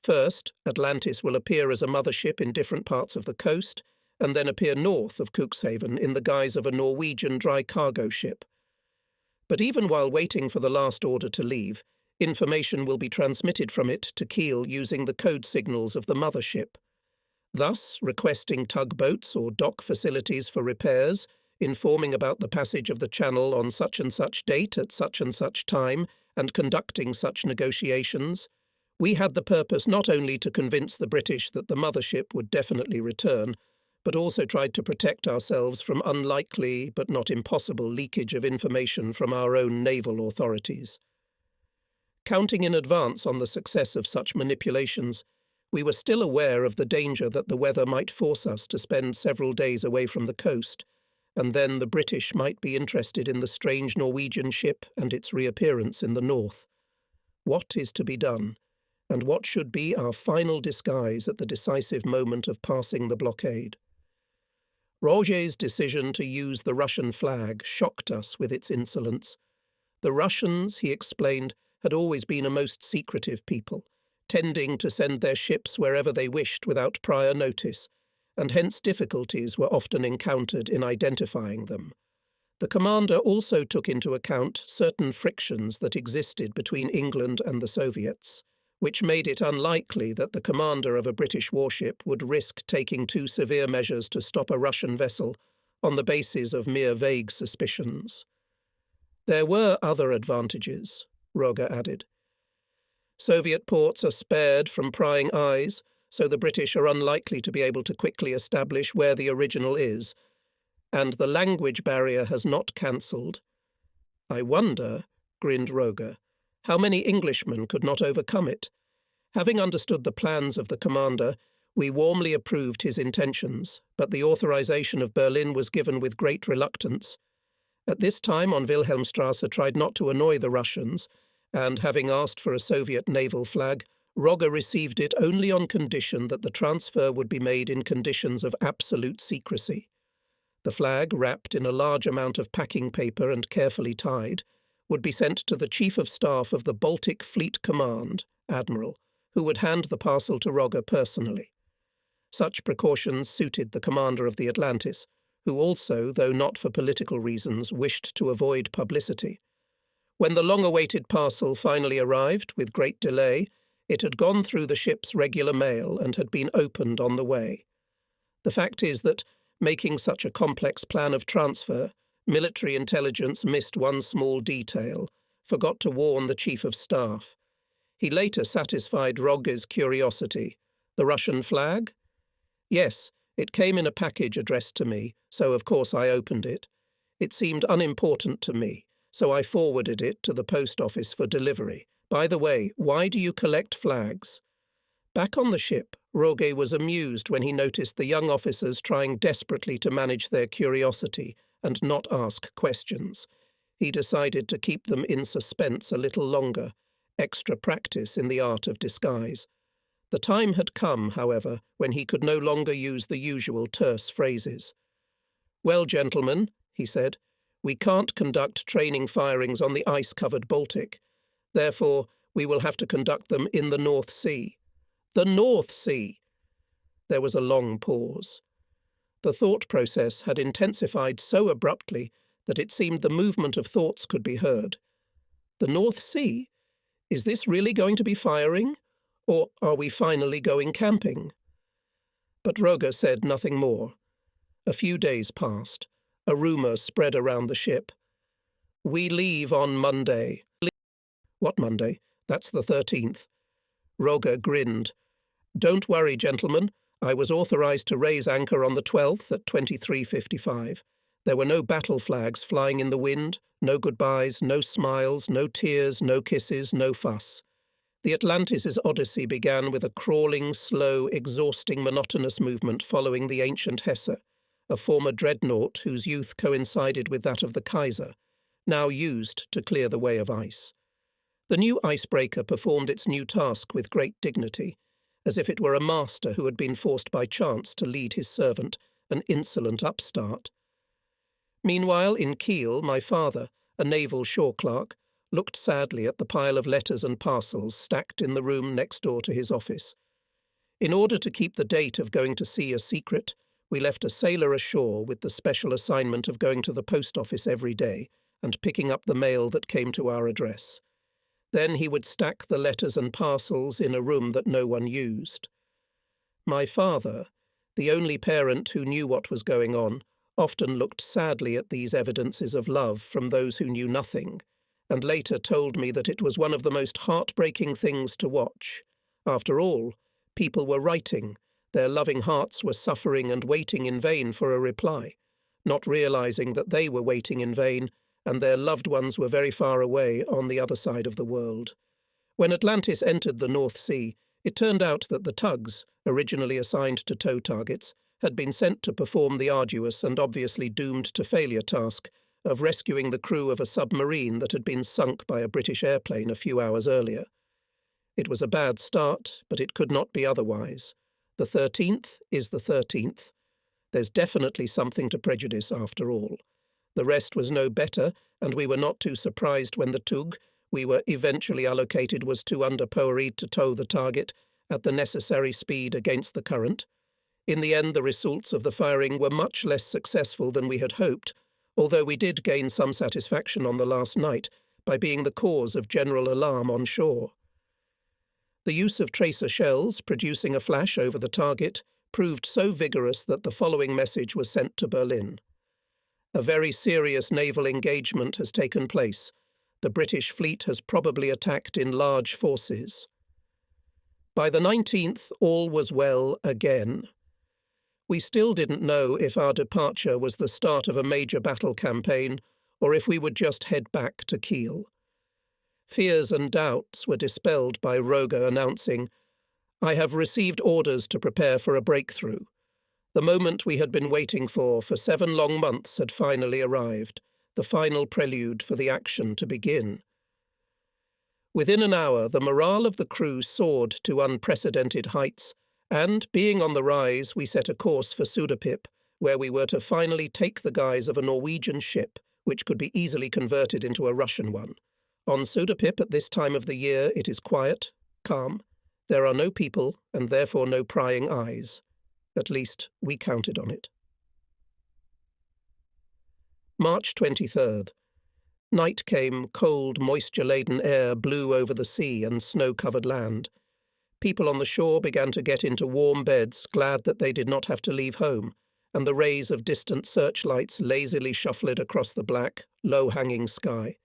First, Atlantis will appear as a mothership in different parts of the coast, and then appear north of Cuxhaven in the guise of a Norwegian dry cargo ship. But even while waiting for the last order to leave, information will be transmitted from it to Kiel using the code signals of the mothership. Thus, requesting tugboats or dock facilities for repairs, informing about the passage of the Channel on such and such date at such and such time, and conducting such negotiations, we had the purpose not only to convince the British that the mothership would definitely return, but also tried to protect ourselves from unlikely but not impossible leakage of information from our own naval authorities. Counting in advance on the success of such manipulations, we were still aware of the danger that the weather might force us to spend several days away from the coast, and then the British might be interested in the strange Norwegian ship and its reappearance in the north. What is to be done, and what should be our final disguise at the decisive moment of passing the blockade? Rogge's decision to use the Russian flag shocked us with its insolence. The Russians, he explained, had always been a most secretive people, tending to send their ships wherever they wished without prior notice, and hence difficulties were often encountered in identifying them. The commander also took into account certain frictions that existed between England and the Soviets, which made it unlikely that the commander of a British warship would risk taking too severe measures to stop a Russian vessel on the basis of mere vague suspicions. There were other advantages, Rogge added. Soviet ports are spared from prying eyes, so the British are unlikely to be able to quickly establish where the original is, and the language barrier has not cancelled. I wonder, grinned Roger, how many Englishmen could not overcome it. Having understood the plans of the commander, we warmly approved his intentions, but the authorization of Berlin was given with great reluctance. At this time on Wilhelmstrasse tried not to annoy the Russians, and having asked for a Soviet naval flag, Roger received it only on condition that the transfer would be made in conditions of absolute secrecy. The flag, wrapped in a large amount of packing paper and carefully tied, would be sent to the Chief of Staff of the Baltic Fleet Command, Admiral, who would hand the parcel to Roger personally. Such precautions suited the commander of the Atlantis, who also, though not for political reasons, wished to avoid publicity. When the long-awaited parcel finally arrived, with great delay, it had gone through the ship's regular mail and had been opened on the way. The fact is that, making such a complex plan of transfer, military intelligence missed one small detail, forgot to warn the Chief of Staff. He later satisfied Roger's curiosity. The Russian flag? Yes, it came in a package addressed to me, so of course I opened it. It seemed unimportant to me, so I forwarded it to the post office for delivery. By the way, why do you collect flags? Back on the ship, Roger was amused when he noticed the young officers trying desperately to manage their curiosity and not ask questions. He decided to keep them in suspense a little longer, extra practice in the art of disguise. The time had come, however, when he could no longer use the usual terse phrases. "Well, gentlemen," he said, "we can't conduct training firings on the ice-covered Baltic. Therefore, we will have to conduct them in the North Sea." "The North Sea!" There was a long pause. The thought process had intensified so abruptly that it seemed the movement of thoughts could be heard. "The North Sea? Is this really going to be firing? Or are we finally going camping?" But Roger said nothing more. A few days passed. A rumour spread around the ship. "We leave on Monday." "What Monday? That's the 13th. Roger grinned. "Don't worry, gentlemen. I was authorized to raise anchor on the 12th at 23:55. There were no battle flags flying in the wind, no goodbyes, no smiles, no tears, no kisses, no fuss. The Atlantis' odyssey began with a crawling, slow, exhausting, monotonous movement following the ancient Hesse, a former dreadnought whose youth coincided with that of the Kaiser, now used to clear the way of ice. The new icebreaker performed its new task with great dignity, as if it were a master who had been forced by chance to lead his servant, an insolent upstart. Meanwhile, in Kiel, my father, a naval shore clerk, looked sadly at the pile of letters and parcels stacked in the room next door to his office. In order to keep the date of going to sea a secret, we left a sailor ashore with the special assignment of going to the post office every day and picking up the mail that came to our address. Then he would stack the letters and parcels in a room that no one used. My father, the only parent who knew what was going on, often looked sadly at these evidences of love from those who knew nothing, and later told me that it was one of the most heartbreaking things to watch. After all, people were writing, their loving hearts were suffering and waiting in vain for a reply, not realizing that they were waiting in vain and their loved ones were very far away on the other side of the world. When Atlantis entered the North Sea, it turned out that the tugs, originally assigned to tow targets, had been sent to perform the arduous and obviously doomed to failure task of rescuing the crew of a submarine that had been sunk by a British airplane a few hours earlier. It was a bad start, but it could not be otherwise. The 13th is the 13th. There's definitely something to prejudice after all. The rest was no better, and we were not too surprised when the tug we were eventually allocated was too underpowered to tow the target at the necessary speed against the current. In the end, the results of the firing were much less successful than we had hoped, although we did gain some satisfaction on the last night by being the cause of general alarm on shore. The use of tracer shells, producing a flash over the target, proved so vigorous that the following message was sent to Berlin. "A very serious naval engagement has taken place. The British fleet has probably attacked in large forces." By the 19th, all was well again. We still didn't know if our departure was the start of a major battle campaign or if we would just head back to Kiel. Fears and doubts were dispelled by Roger announcing, "I have received orders to prepare for a breakthrough." The moment we had been waiting for 7 long months had finally arrived, the final prelude for the action to begin. Within an hour, the morale of the crew soared to unprecedented heights, and, being on the rise, we set a course for Sudapip, where we were to finally take the guise of a Norwegian ship, which could be easily converted into a Russian one. On Sudapip at this time of the year it is quiet, calm, there are no people and therefore no prying eyes. At least, we counted on it. March 23rd. Night came, cold, moisture-laden air blew over the sea and snow-covered land. People on the shore began to get into warm beds, glad that they did not have to leave home, and the rays of distant searchlights lazily shuffled across the black, low-hanging sky.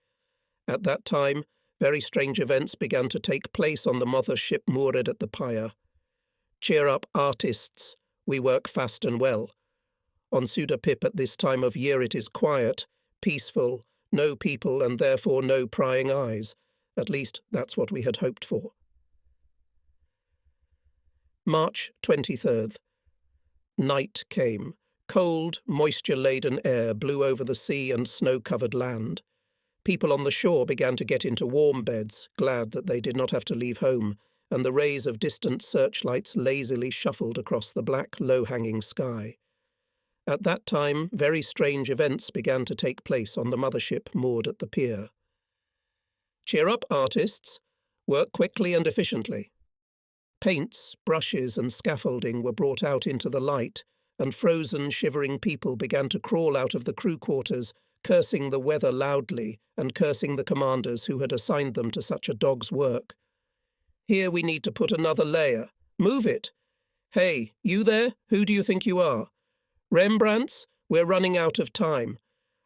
At that time, very strange events began to take place on the mothership moored at the pier. Cheer up, artists, we work fast and well. On Sudapip at this time of year it is quiet, peaceful, no people and therefore no prying eyes. At least that's what we had hoped for. March 23rd. Night came. Cold, moisture-laden air blew over the sea and snow-covered land. People on the shore began to get into warm beds, glad that they did not have to leave home, and the rays of distant searchlights lazily shuffled across the black, low-hanging sky. At that time, very strange events began to take place on the mothership moored at the pier. Cheer up, artists. Work quickly and efficiently. Paints, brushes and scaffolding were brought out into the light, and frozen, shivering people began to crawl out of the crew quarters, cursing the weather loudly and cursing the commanders who had assigned them to such a dog's work. Here we need to put another layer. Move it! Hey, you there? Who do you think you are? Rembrandts, we're running out of time.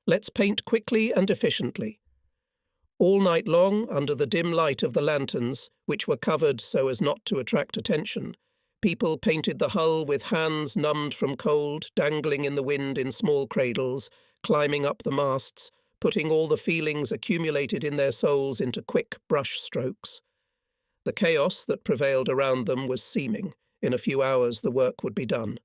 Let's paint quickly and efficiently. All night long, under the dim light of the lanterns, which were covered so as not to attract attention, people painted the hull with hands numbed from cold, dangling in the wind in small cradles, climbing up the masts, putting all the feelings accumulated in their souls into quick brush strokes. The chaos that prevailed around them was seeming. In a few hours the work would be done.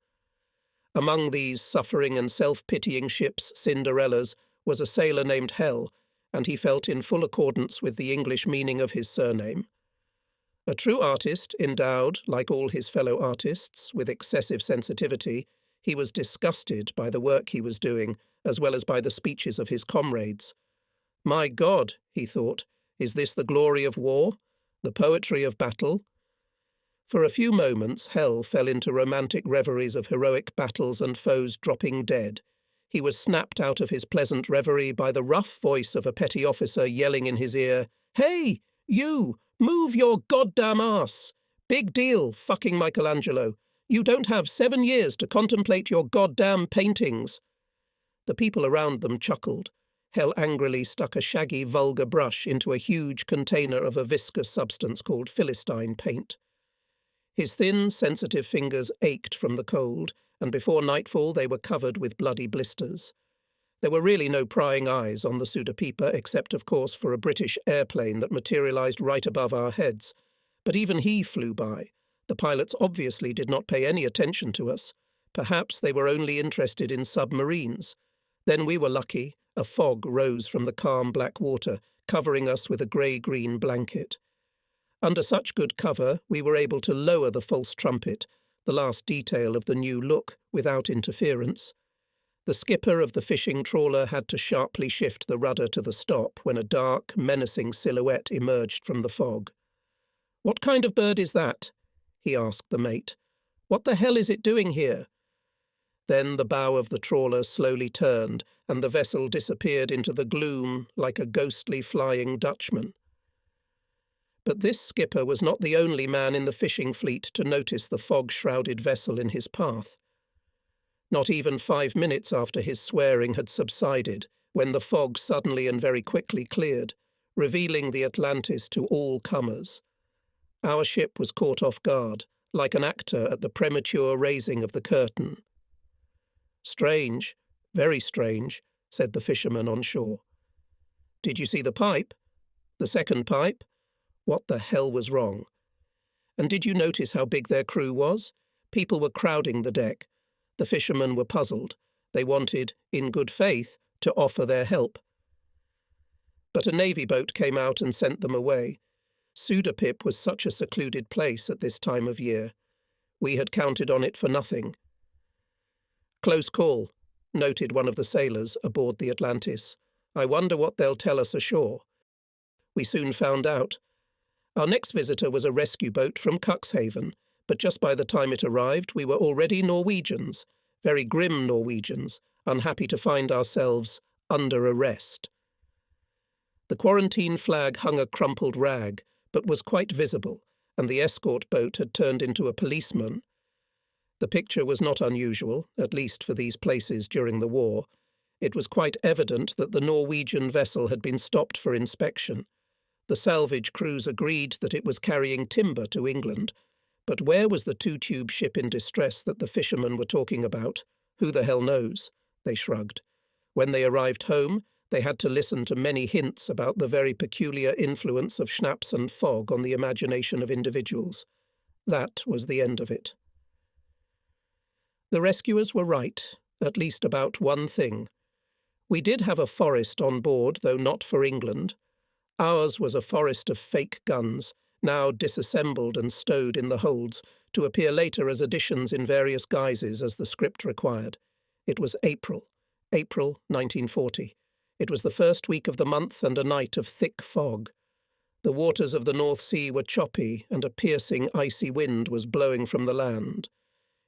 Among these suffering and self-pitying ships, Cinderellas, was a sailor named Hell, and he felt in full accordance with the English meaning of his surname. A true artist, endowed, like all his fellow artists, with excessive sensitivity, he was disgusted by the work he was doing, as well as by the speeches of his comrades. My God, he thought, is this the glory of war? The poetry of battle? For a few moments, Hell fell into romantic reveries of heroic battles and foes dropping dead. He was snapped out of his pleasant reverie by the rough voice of a petty officer yelling in his ear, "Hey, you! Move your goddamn ass! Big deal, fucking Michelangelo. You don't have 7 years to contemplate your goddamn paintings." The people around them chuckled. Hell angrily stuck a shaggy, vulgar brush into a huge container of a viscous substance called Philistine paint. His thin, sensitive fingers ached from the cold, and before nightfall they were covered with bloody blisters. There were really no prying eyes on the Sudapipa, except, of course, for a British airplane that materialized right above our heads. But even he flew by. The pilots obviously did not pay any attention to us. Perhaps they were only interested in submarines. Then we were lucky. A fog rose from the calm black water, covering us with a grey-green blanket. Under such good cover, we were able to lower the false trumpet, the last detail of the new look, without interference. The skipper of the fishing trawler had to sharply shift the rudder to the stop when a dark, menacing silhouette emerged from the fog. "What kind of bird is that?" he asked the mate. "What the hell is it doing here?" Then the bow of the trawler slowly turned, and the vessel disappeared into the gloom like a ghostly flying Dutchman. But this skipper was not the only man in the fishing fleet to notice the fog-shrouded vessel in his path. Not even 5 minutes after his swearing had subsided, when the fog suddenly and very quickly cleared, revealing the Atlantis to all comers. Our ship was caught off guard, like an actor at the premature raising of the curtain. "Strange, very strange," said the fisherman on shore. "Did you see the pipe? The second pipe? What the hell was wrong? And did you notice how big their crew was? People were crowding the deck. The fishermen were puzzled. They wanted, in good faith, to offer their help. But a navy boat came out and sent them away. Sudapip was such a secluded place at this time of year. We had counted on it for nothing. "Close call," noted one of the sailors aboard the Atlantis. "I wonder what they'll tell us ashore." We soon found out. Our next visitor was a rescue boat from Cuxhaven, but just by the time it arrived we were already Norwegians, very grim Norwegians, unhappy to find ourselves under arrest. The quarantine flag hung a crumpled rag, but was quite visible, and the escort boat had turned into a policeman. The picture was not unusual, at least for these places during the war. It was quite evident that the Norwegian vessel had been stopped for inspection. The salvage crews agreed that it was carrying timber to England, but where was the two-tube ship in distress that the fishermen were talking about? Who the hell knows? They shrugged. When they arrived home, they had to listen to many hints about the very peculiar influence of schnapps and fog on the imagination of individuals. That was the end of it. The rescuers were right, at least about one thing. We did have a forest on board, though not for England. Ours was a forest of fake guns, now disassembled and stowed in the holds, to appear later as additions in various guises as the script required. It was April 1940. It was the first week of the month and a night of thick fog. The waters of the North Sea were choppy, and a piercing icy wind was blowing from the land.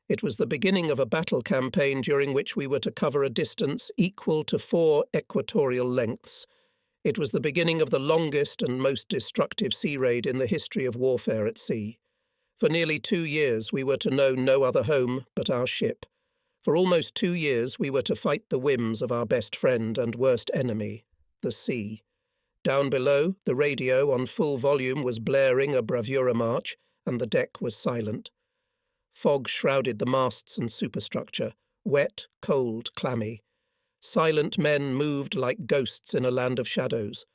It was the beginning of a battle campaign during which we were to cover a distance equal to 4 equatorial lengths. It was the beginning of the longest and most destructive sea raid in the history of warfare at sea. For nearly 2 years we were to know no other home but our ship. For almost 2 years we were to fight the whims of our best friend and worst enemy, the sea. Down below, the radio on full volume was blaring a bravura march, and the deck was silent. Fog shrouded the masts and superstructure, wet, cold, clammy. Silent men moved like ghosts in a land of shadows.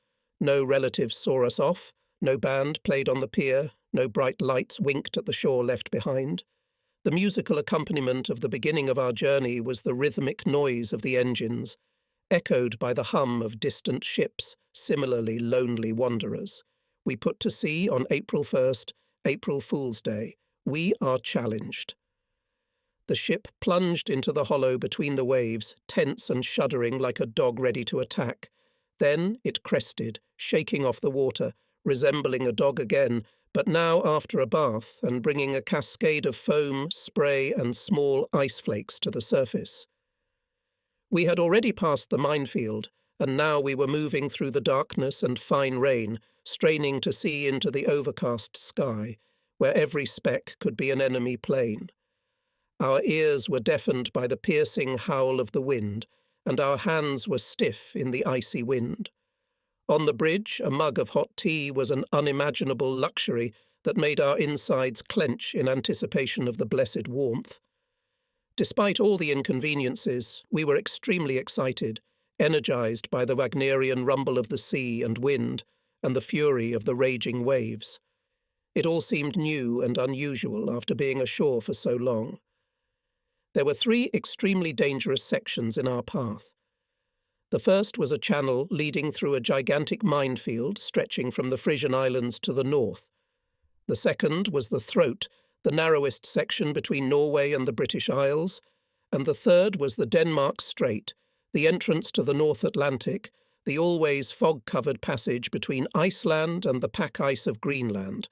No relatives saw us off, no band played on the pier, no bright lights winked at the shore left behind. The musical accompaniment of the beginning of our journey was the rhythmic noise of the engines, echoed by the hum of distant ships, similarly lonely wanderers. We put to sea on April 1st, April Fool's Day. We are challenged. The ship plunged into the hollow between the waves, tense and shuddering like a dog ready to attack. Then it crested, shaking off the water, resembling a dog again, but now after a bath and bringing a cascade of foam, spray and small ice flakes to the surface. We had already passed the minefield, and now we were moving through the darkness and fine rain, straining to see into the overcast sky, where every speck could be an enemy plane. Our ears were deafened by the piercing howl of the wind, and our hands were stiff in the icy wind. On the bridge, a mug of hot tea was an unimaginable luxury that made our insides clench in anticipation of the blessed warmth. Despite all the inconveniences, we were extremely excited, energized by the Wagnerian rumble of the sea and wind, and the fury of the raging waves. It all seemed new and unusual after being ashore for so long. There were 3 extremely dangerous sections in our path. The first was a channel leading through a gigantic minefield stretching from the Frisian Islands to the north. The second was the Throat, the narrowest section between Norway and the British Isles, and the third was the Denmark Strait, the entrance to the North Atlantic, the always fog-covered passage between Iceland and the pack ice of Greenland.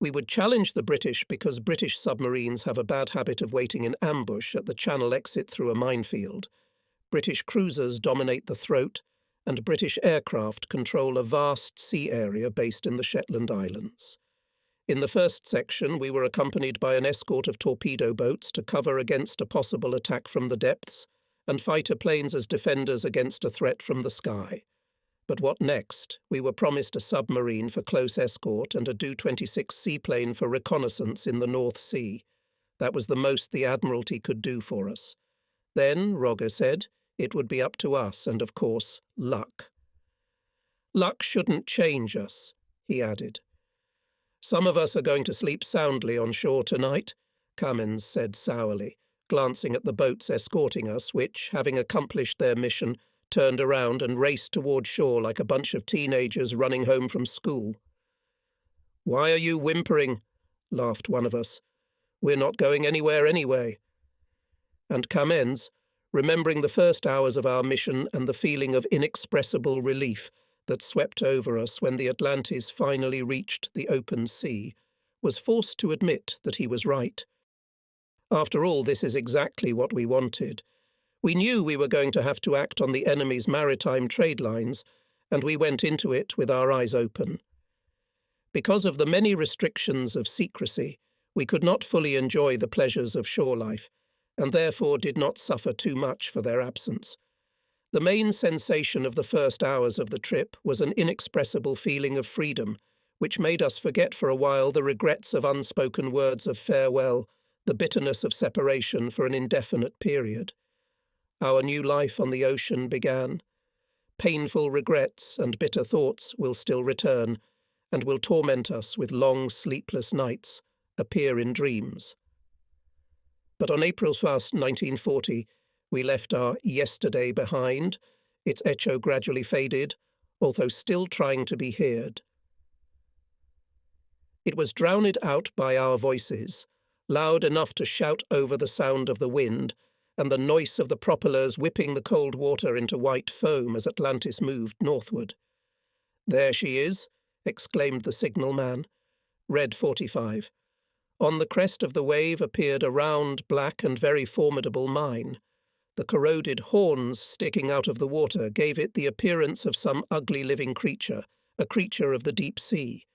We would challenge the British because British submarines have a bad habit of waiting in ambush at the channel exit through a minefield. British cruisers dominate the Throat, and British aircraft control a vast sea area based in the Shetland Islands. In the first section, we were accompanied by an escort of torpedo boats to cover against a possible attack from the depths, and fighter planes as defenders against a threat from the sky. But what next? We were promised a submarine for close escort and a Do-26 seaplane for reconnaissance in the North Sea. That was the most the Admiralty could do for us. Then, Rogger said, it would be up to us and, of course, luck. Luck shouldn't change us, he added. Some of us are going to sleep soundly on shore tonight, Cummins said sourly, glancing at the boats escorting us, which, having accomplished their mission, turned around and raced toward shore like a bunch of teenagers running home from school. "Why are you whimpering?" laughed one of us. "We're not going anywhere anyway." And Cummins, remembering the first hours of our mission and the feeling of inexpressible relief that swept over us when the Atlantis finally reached the open sea, was forced to admit that he was right. After all, this is exactly what we wanted. We knew we were going to have to act on the enemy's maritime trade lines, and we went into it with our eyes open. Because of the many restrictions of secrecy, we could not fully enjoy the pleasures of shore life, and therefore did not suffer too much for their absence. The main sensation of the first hours of the trip was an inexpressible feeling of freedom, which made us forget for a while the regrets of unspoken words of farewell, the bitterness of separation for an indefinite period. Our new life on the ocean began. Painful regrets and bitter thoughts will still return, and will torment us with long sleepless nights, appear in dreams. But on April 1st, 1940, we left our yesterday behind. Its echo gradually faded, although still trying to be heard. It was drowned out by our voices, loud enough to shout over the sound of the wind, and the noise of the propellers whipping the cold water into white foam as Atlantis moved northward. "There she is," exclaimed the signalman. Red 45. On the crest of the wave appeared a round, black and very formidable mine. The corroded horns sticking out of the water gave it the appearance of some ugly living creature, a creature of the deep sea.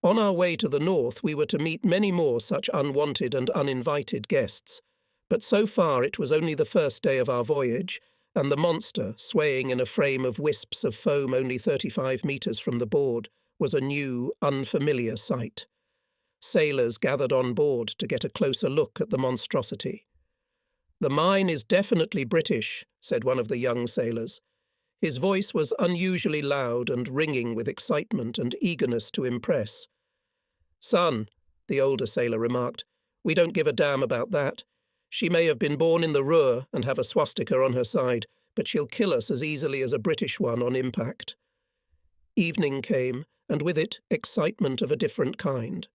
On our way to the north we were to meet many more such unwanted and uninvited guests, but so far it was only the first day of our voyage, and the monster, swaying in a frame of wisps of foam only 35 metres from the board, was a new, unfamiliar sight. Sailors gathered on board to get a closer look at the monstrosity. "The mine is definitely British," said one of the young sailors. His voice was unusually loud and ringing with excitement and eagerness to impress. "Son," the older sailor remarked, "we don't give a damn about that. She may have been born in the Ruhr and have a swastika on her side, but she'll kill us as easily as a British one on impact." Evening came, and with it excitement of a different kind.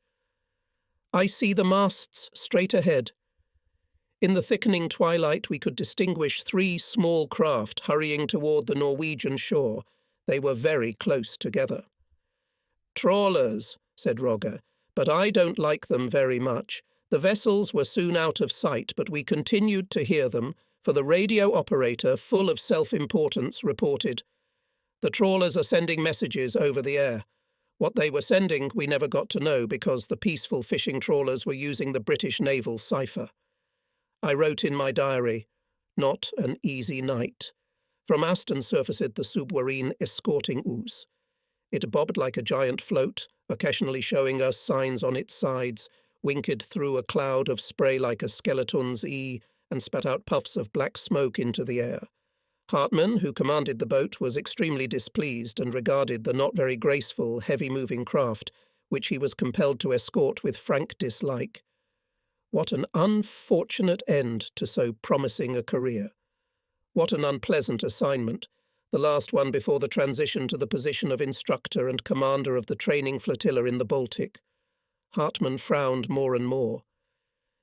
"I see the masts straight ahead." In the thickening twilight we could distinguish 3 small craft hurrying toward the Norwegian shore. They were very close together. "Trawlers," said Rogger, "but I don't like them very much. The vessels were soon out of sight, but we continued to hear them, for the radio operator, full of self-importance, reported, 'The trawlers are sending messages over the air.' What they were sending we never got to know because the peaceful fishing trawlers were using the British naval cipher. I wrote in my diary, 'Not an easy night.' From Aston surfaced the submarine escorting us. It bobbed like a giant float, occasionally showing us signs on its sides, winked through a cloud of spray like a skeleton's eye, and spat out puffs of black smoke into the air. Hartmann, who commanded the boat, was extremely displeased and regarded the not very graceful, heavy-moving craft, which he was compelled to escort with frank dislike. What an unfortunate end to so promising a career. What an unpleasant assignment, the last one before the transition to the position of instructor and commander of the training flotilla in the Baltic. Hartmann frowned more and more.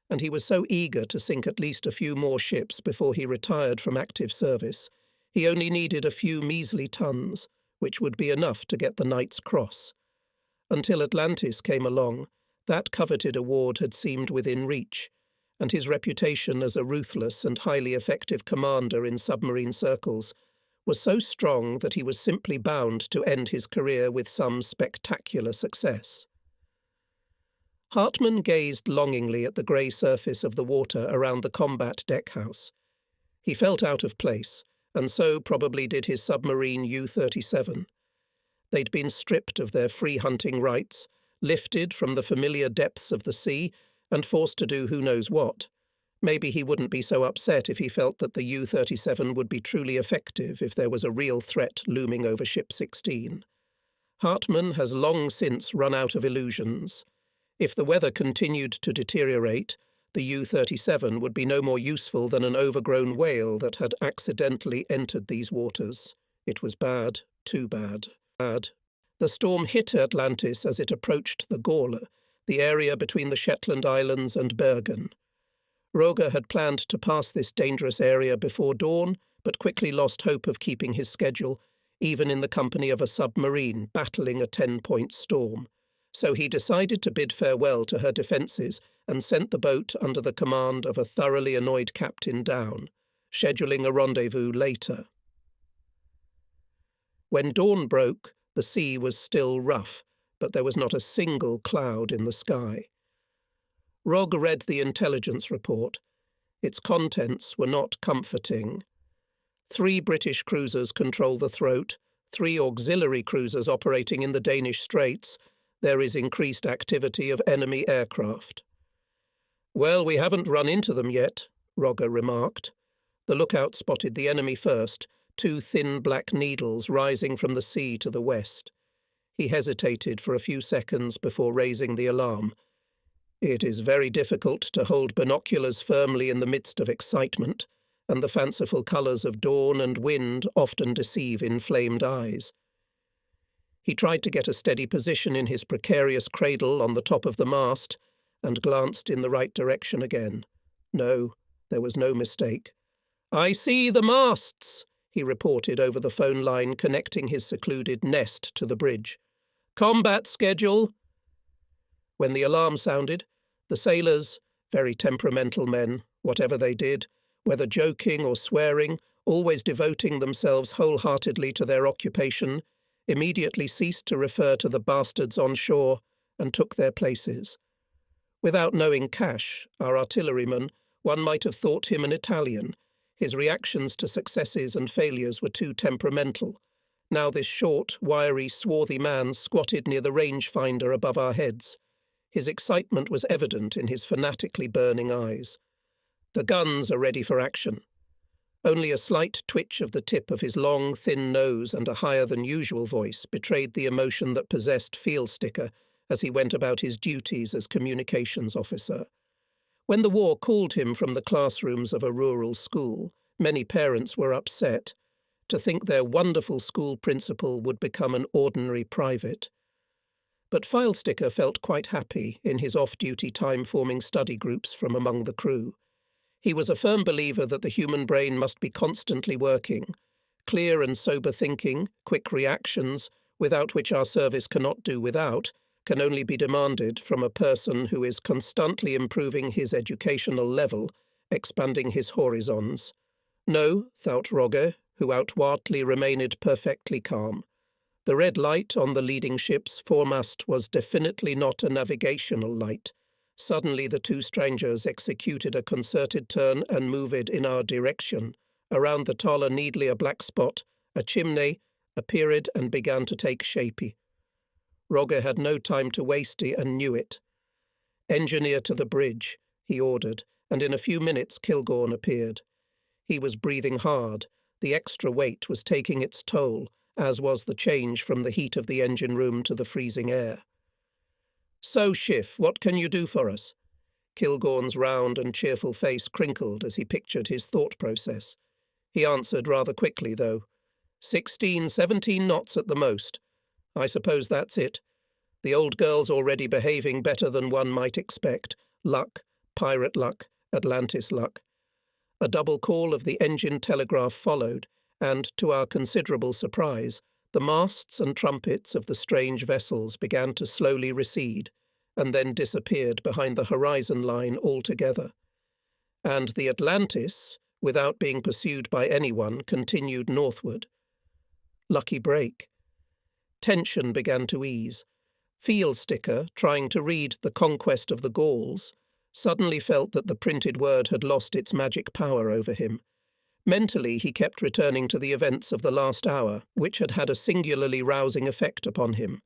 And he was so eager to sink at least a few more ships before he retired from active service. He only needed a few measly tons, which would be enough to get the Knight's Cross. Until Atlantis came along, that coveted award had seemed within reach, and his reputation as a ruthless and highly effective commander in submarine circles was so strong that he was simply bound to end his career with some spectacular success. Hartmann gazed longingly at the grey surface of the water around the combat deckhouse. He felt out of place, and so probably did his submarine U-37. They'd been stripped of their free hunting rights, lifted from the familiar depths of the sea, and forced to do who knows what. Maybe he wouldn't be so upset if he felt that the U-37 would be truly effective if there was a real threat looming over Ship 16. Hartman has long since run out of illusions. If the weather continued to deteriorate, the U-37 would be no more useful than an overgrown whale that had accidentally entered these waters. It was bad, too bad. The storm hit Atlantis as it approached the Gawler, the area between the Shetland Islands and Bergen. Roger had planned to pass this dangerous area before dawn, but quickly lost hope of keeping his schedule, even in the company of a submarine battling a 10-point storm. So he decided to bid farewell to her defences and sent the boat under the command of a thoroughly annoyed captain down, scheduling a rendezvous later. When dawn broke, the sea was still rough, but there was not a single cloud in the sky. Rog read the intelligence report. Its contents were not comforting. 3 British cruisers control the throat, 3 auxiliary cruisers operating in the Danish Straits. There is increased activity of enemy aircraft. "Well, we haven't run into them yet," Roger remarked. The lookout spotted the enemy first, 2 thin black needles rising from the sea to the west. He hesitated for a few seconds before raising the alarm. It is very difficult to hold binoculars firmly in the midst of excitement, and the fanciful colours of dawn and wind often deceive inflamed eyes. He tried to get a steady position in his precarious cradle on the top of the mast, and glanced in the right direction again. No, there was no mistake. "I see the masts," he reported over the phone line connecting his secluded nest to the bridge. "Combat schedule." When the alarm sounded, the sailors, very temperamental men, whatever they did, whether joking or swearing, always devoting themselves wholeheartedly to their occupation, immediately ceased to refer to the bastards on shore and took their places. Without knowing Cash, our artilleryman, one might have thought him an Italian. His reactions to successes and failures were too temperamental. Now this short, wiry, swarthy man squatted near the rangefinder above our heads. His excitement was evident in his fanatically burning eyes. "The guns are ready for action." Only a slight twitch of the tip of his long, thin nose and a higher-than-usual voice betrayed the emotion that possessed Field Sticker as he went about his duties as communications officer. When the war called him from the classrooms of a rural school, many parents were upset to think their wonderful school principal would become an ordinary private. But Filesticker felt quite happy in his off-duty time forming study groups from among the crew. He was a firm believer that the human brain must be constantly working. Clear and sober thinking, quick reactions, without which our service cannot do without, can only be demanded from a person who is constantly improving his educational level, expanding his horizons. No, thought Roger, who outwardly remained perfectly calm. The red light on the leading ship's foremast was definitely not a navigational light. Suddenly the 2 strangers executed a concerted turn and moved in our direction. Around the taller needly a black spot, a chimney, appeared and began to take shapey. Roger had no time to waste and knew it. "Engineer to the bridge," he ordered, and in a few minutes Kilgorn appeared. He was breathing hard. The extra weight was taking its toll, as was the change from the heat of the engine room to the freezing air. "So, Schiff, what can you do for us?" Kilgorn's round and cheerful face crinkled as he pictured his thought process. He answered rather quickly, though. 16, 17 knots at the most. I suppose that's it. The old girl's already behaving better than one might expect. Luck, pirate luck, Atlantis luck. A double call of the engine telegraph followed, and, to our considerable surprise, the masts and trumpets of the strange vessels began to slowly recede, and then disappeared behind the horizon line altogether. And the Atlantis, without being pursued by anyone, continued northward. Lucky break. Tension began to ease. Field Sticker, trying to read The Conquest of the Gauls, suddenly felt that the printed word had lost its magic power over him. Mentally, he kept returning to the events of the last hour, which had had a singularly rousing effect upon him.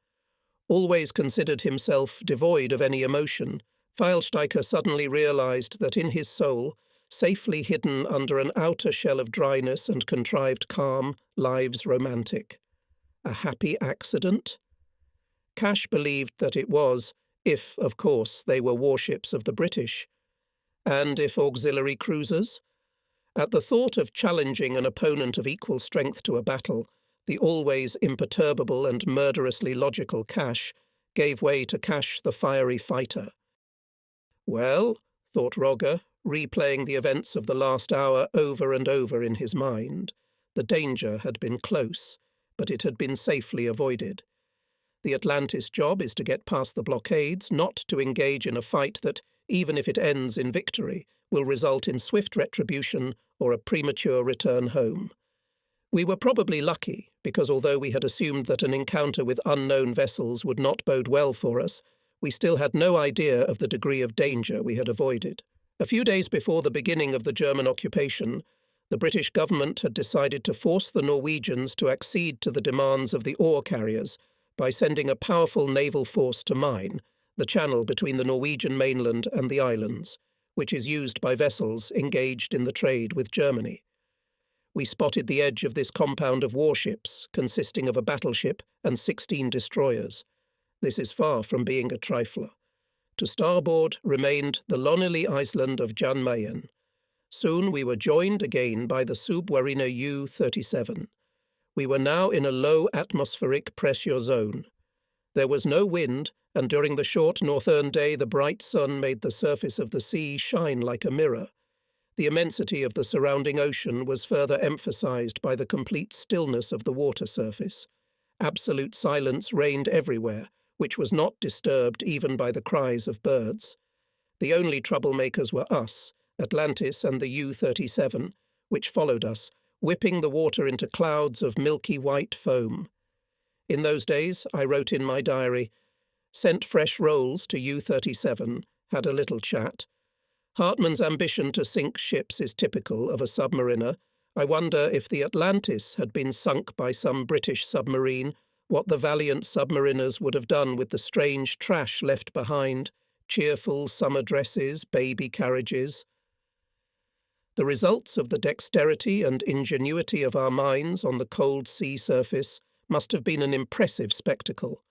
Always considered himself devoid of any emotion, Feilsteicher suddenly realized that in his soul, safely hidden under an outer shell of dryness and contrived calm, lives romantic. A happy accident? Cash believed that it was, if, of course, they were warships of the British. And if auxiliary cruisers? At the thought of challenging an opponent of equal strength to a battle, the always imperturbable and murderously logical Cash gave way to Cash the fiery fighter. Well, thought Rogge, replaying the events of the last hour over and over in his mind, the danger had been close, but it had been safely avoided. The Atlantis job is to get past the blockades, not to engage in a fight that, even if it ends in victory, will result in swift retribution or a premature return home. We were probably lucky, because although we had assumed that an encounter with unknown vessels would not bode well for us, we still had no idea of the degree of danger we had avoided. A few days before the beginning of the German occupation, the British government had decided to force the Norwegians to accede to the demands of the ore carriers by sending a powerful naval force to mine the channel between the Norwegian mainland and the islands, which is used by vessels engaged in the trade with Germany. We spotted the edge of this compound of warships, consisting of a battleship and 16 destroyers. This is far from being a trifler. To starboard remained the lonely island of Jan Mayen. Soon we were joined again by the submariner U-37. We were now in a low atmospheric pressure zone. There was no wind, and during the short northern day the bright sun made the surface of the sea shine like a mirror. The immensity of the surrounding ocean was further emphasized by the complete stillness of the water surface. Absolute silence reigned everywhere, which was not disturbed even by the cries of birds. The only troublemakers were us, Atlantis and the U-37, which followed us, whipping the water into clouds of milky white foam. In those days, I wrote in my diary, sent fresh rolls to U-37, had a little chat. Hartmann's ambition to sink ships is typical of a submariner. I wonder if the Atlantis had been sunk by some British submarine, what the valiant submariners would have done with the strange trash left behind, cheerful summer dresses, baby carriages. The results of the dexterity and ingenuity of our minds on the cold sea surface must have been an impressive spectacle,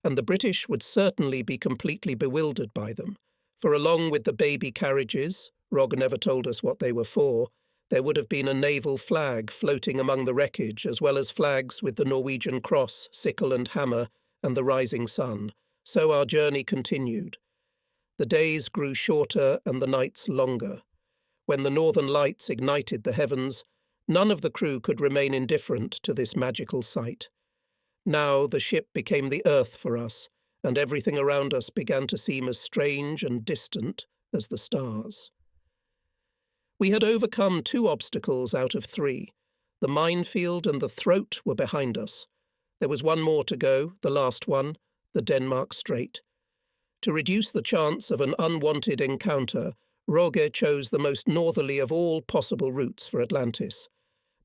and the British would certainly be completely bewildered by them, for along with the baby carriages, Rogge never told us what they were for, there would have been a naval flag floating among the wreckage, as well as flags with the Norwegian cross, sickle and hammer, and the rising sun. So our journey continued. The days grew shorter and the nights longer. When the northern lights ignited the heavens, none of the crew could remain indifferent to this magical sight. Now the ship became the earth for us, and everything around us began to seem as strange and distant as the stars. We had overcome 2 obstacles out of 3. The minefield and the throat were behind us. There was one more to go, the last one, the Denmark Strait. To reduce the chance of an unwanted encounter, Rogge chose the most northerly of all possible routes for Atlantis,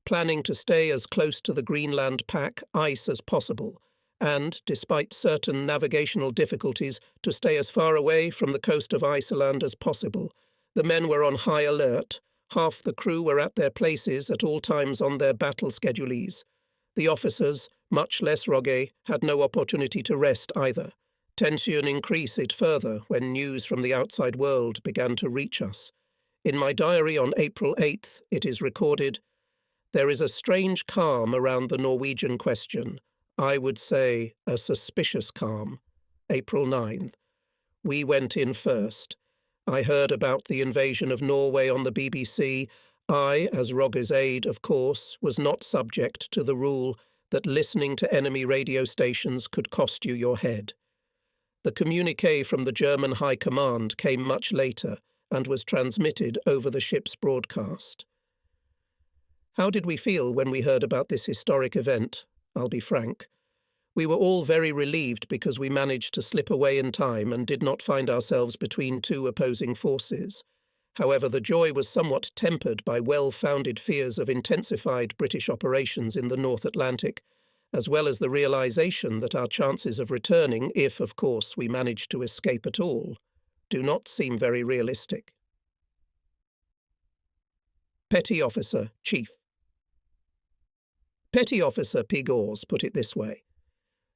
planning to stay as close to the Greenland pack ice as possible, and, despite certain navigational difficulties, to stay as far away from the coast of Iceland as possible. The men were on high alert. Half the crew were at their places at all times on their battle schedules. The officers, much less Rogge, had no opportunity to rest either. Tension increased further when news from the outside world began to reach us. In my diary on April 8th, it is recorded, "There is a strange calm around the Norwegian question. I would say a suspicious calm." April 9th. We went in first. I heard about the invasion of Norway on the BBC. I, as Rogge's aide, of course, was not subject to the rule that listening to enemy radio stations could cost you your head. The communiqué from the German High Command came much later and was transmitted over the ship's broadcast. How did we feel when we heard about this historic event? I'll be frank. We were all very relieved because we managed to slip away in time and did not find ourselves between 2 opposing forces. However, the joy was somewhat tempered by well-founded fears of intensified British operations in the North Atlantic, as well as the realization that our chances of returning, if, of course, we managed to escape at all, do not seem very realistic. Petty Officer, Chief. Petty Officer Pigors put it this way: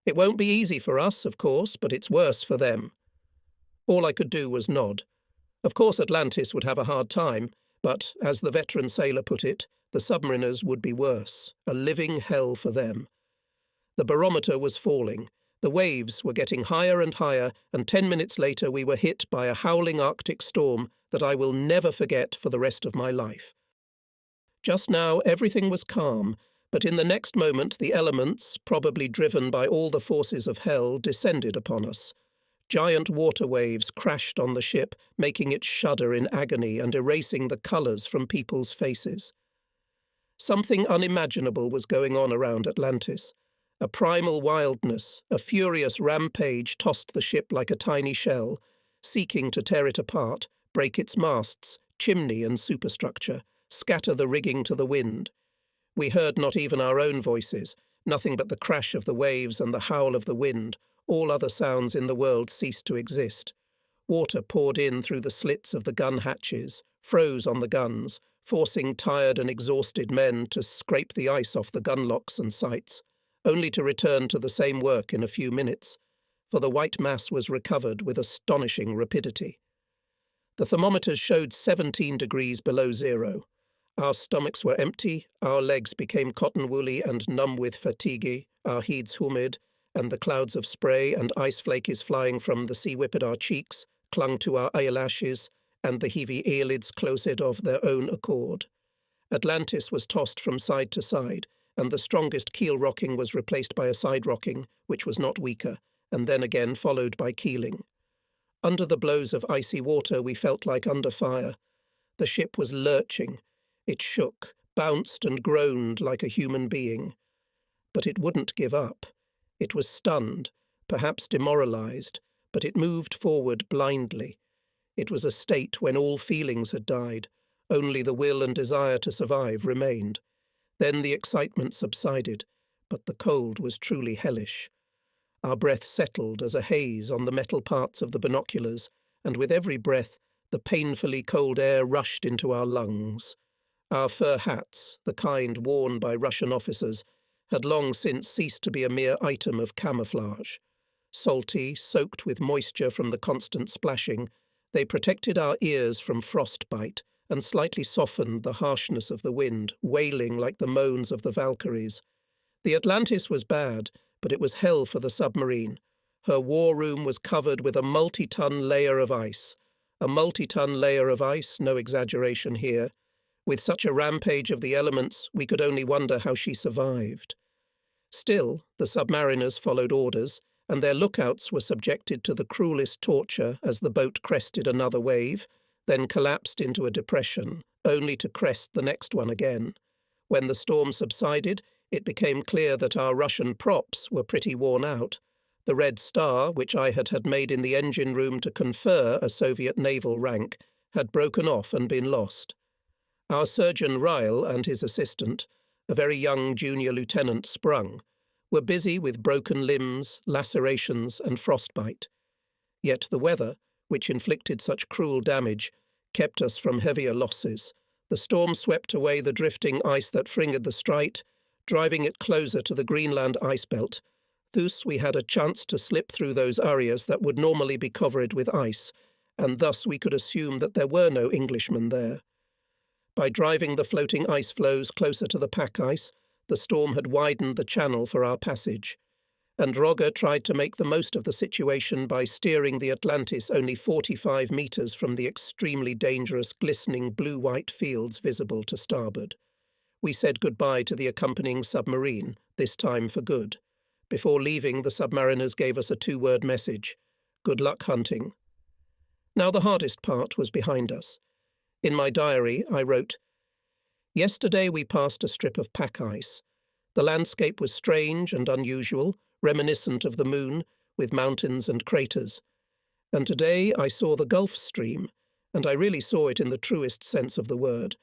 "It won't be easy for us, of course, but it's worse for them." All I could do was nod. Of course Atlantis would have a hard time, but, as the veteran sailor put it, the submariners would be worse, a living hell for them. The barometer was falling, the waves were getting higher and higher, and 10 minutes later we were hit by a howling Arctic storm that I will never forget for the rest of my life. Just now everything was calm, but in the next moment the elements, probably driven by all the forces of hell, descended upon us. Giant water waves crashed on the ship, making it shudder in agony and erasing the colours from people's faces. Something unimaginable was going on around Atlantis. A primal wildness, a furious rampage tossed the ship like a tiny shell, seeking to tear it apart, break its masts, chimney and superstructure, scatter the rigging to the wind. We heard not even our own voices, nothing but the crash of the waves and the howl of the wind. All other sounds in the world ceased to exist. Water poured in through the slits of the gun hatches, froze on the guns, forcing tired and exhausted men to scrape the ice off the gun locks and sights, only to return to the same work in a few minutes, for the white mass was recovered with astonishing rapidity. The thermometers showed 17 degrees below zero. Our stomachs were empty, our legs became cotton woolly and numb with fatigue, our heads humid, and the clouds of spray and ice flakes flying from the sea whip at our cheeks clung to our eyelashes, and the heavy eyelids closed of their own accord. Atlantis was tossed from side to side, and the strongest keel rocking was replaced by a side rocking, which was not weaker, and then again followed by keeling. Under the blows of icy water we felt like under fire. The ship was lurching. It shook, bounced and groaned like a human being. But it wouldn't give up. It was stunned, perhaps demoralized, but it moved forward blindly. It was a state when all feelings had died. Only the will and desire to survive remained. Then the excitement subsided, but the cold was truly hellish. Our breath settled as a haze on the metal parts of the binoculars, and with every breath the painfully cold air rushed into our lungs. Our fur hats, the kind worn by Russian officers, had long since ceased to be a mere item of camouflage. Salty, soaked with moisture from the constant splashing, they protected our ears from frostbite and slightly softened the harshness of the wind, wailing like the moans of the Valkyries. The Atlantis was bad, but it was hell for the submarine. Her war room was covered with a multi-ton layer of ice. A multi-ton layer of ice, no exaggeration here. With such a rampage of the elements, we could only wonder how she survived. Still, the submariners followed orders, and their lookouts were subjected to the cruelest torture as the boat crested another wave, then collapsed into a depression, only to crest the next one again. When the storm subsided, it became clear that our Russian props were pretty worn out. The Red Star, which I had made in the engine room to confer a Soviet naval rank, had broken off and been lost. Our surgeon Ryle and his assistant, a very young junior lieutenant Sprung, were busy with broken limbs, lacerations, and frostbite. Yet the weather, which inflicted such cruel damage, kept us from heavier losses. The storm swept away the drifting ice that fingered the Strait, driving it closer to the Greenland ice belt. Thus we had a chance to slip through those areas that would normally be covered with ice, and thus we could assume that there were no Englishmen there. By driving the floating ice floes closer to the pack ice, the storm had widened the channel for our passage, and Rogger tried to make the most of the situation by steering the Atlantis only 45 metres from the extremely dangerous glistening blue-white fields visible to starboard. We said goodbye to the accompanying submarine, this time for good. Before leaving, the submariners gave us a 2-word message: "Good luck hunting." Now the hardest part was behind us. In my diary, I wrote, "Yesterday we passed a strip of pack ice. The landscape was strange and unusual, reminiscent of the moon, with mountains and craters. And today I saw the Gulf Stream, and I really saw it in the truest sense of the word.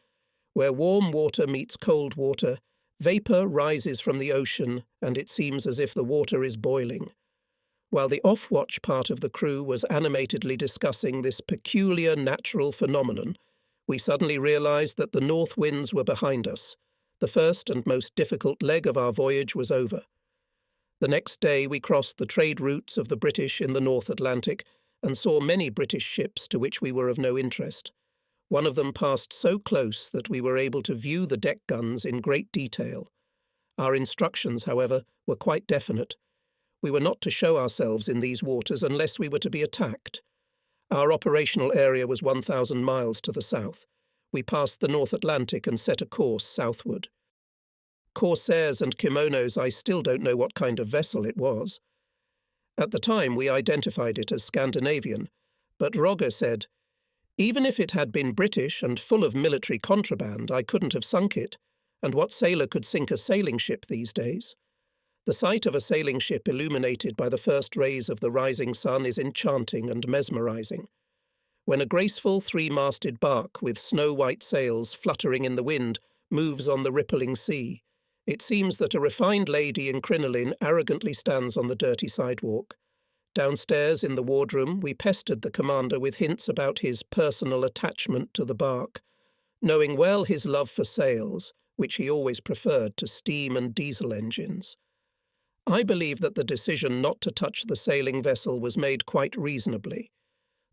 Where warm water meets cold water, vapour rises from the ocean, and it seems as if the water is boiling. While the off-watch part of the crew was animatedly discussing this peculiar natural phenomenon, we suddenly realised that the north winds were behind us. The first and most difficult leg of our voyage was over. The next day we crossed the trade routes of the British in the North Atlantic and saw many British ships to which we were of no interest. One of them passed so close that we were able to view the deck guns in great detail. Our instructions, however, were quite definite. We were not to show ourselves in these waters unless we were to be attacked. Our operational area was 1,000 miles to the south. We passed the North Atlantic and set a course southward. Corsairs and kimonos, I still don't know what kind of vessel it was. At the time we identified it as Scandinavian, but Rogge said, "Even if it had been British and full of military contraband, I couldn't have sunk it, and what sailor could sink a sailing ship these days? The sight of a sailing ship illuminated by the first rays of the rising sun is enchanting and mesmerizing. When a graceful three-masted bark with snow-white sails fluttering in the wind moves on the rippling sea, it seems that a refined lady in crinoline arrogantly stands on the dirty sidewalk. Downstairs in the wardroom, we pestered the commander with hints about his personal attachment to the bark, knowing well his love for sails, which he always preferred to steam and diesel engines. I believe that the decision not to touch the sailing vessel was made quite reasonably.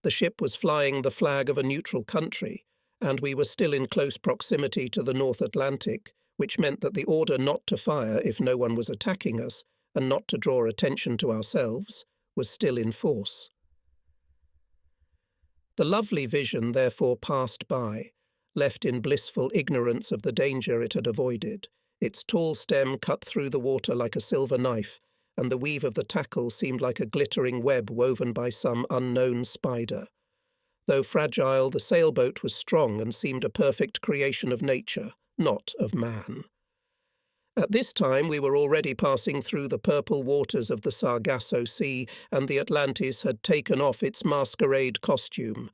The ship was flying the flag of a neutral country, and we were still in close proximity to the North Atlantic, which meant that the order not to fire if no one was attacking us, and not to draw attention to ourselves, was still in force. The lovely vision therefore passed by, left in blissful ignorance of the danger it had avoided. Its tall stem cut through the water like a silver knife, and the weave of the tackle seemed like a glittering web woven by some unknown spider. Though fragile, the sailboat was strong and seemed a perfect creation of nature, not of man. At this time we were already passing through the purple waters of the Sargasso Sea, and the Atlantis had taken off its masquerade costume.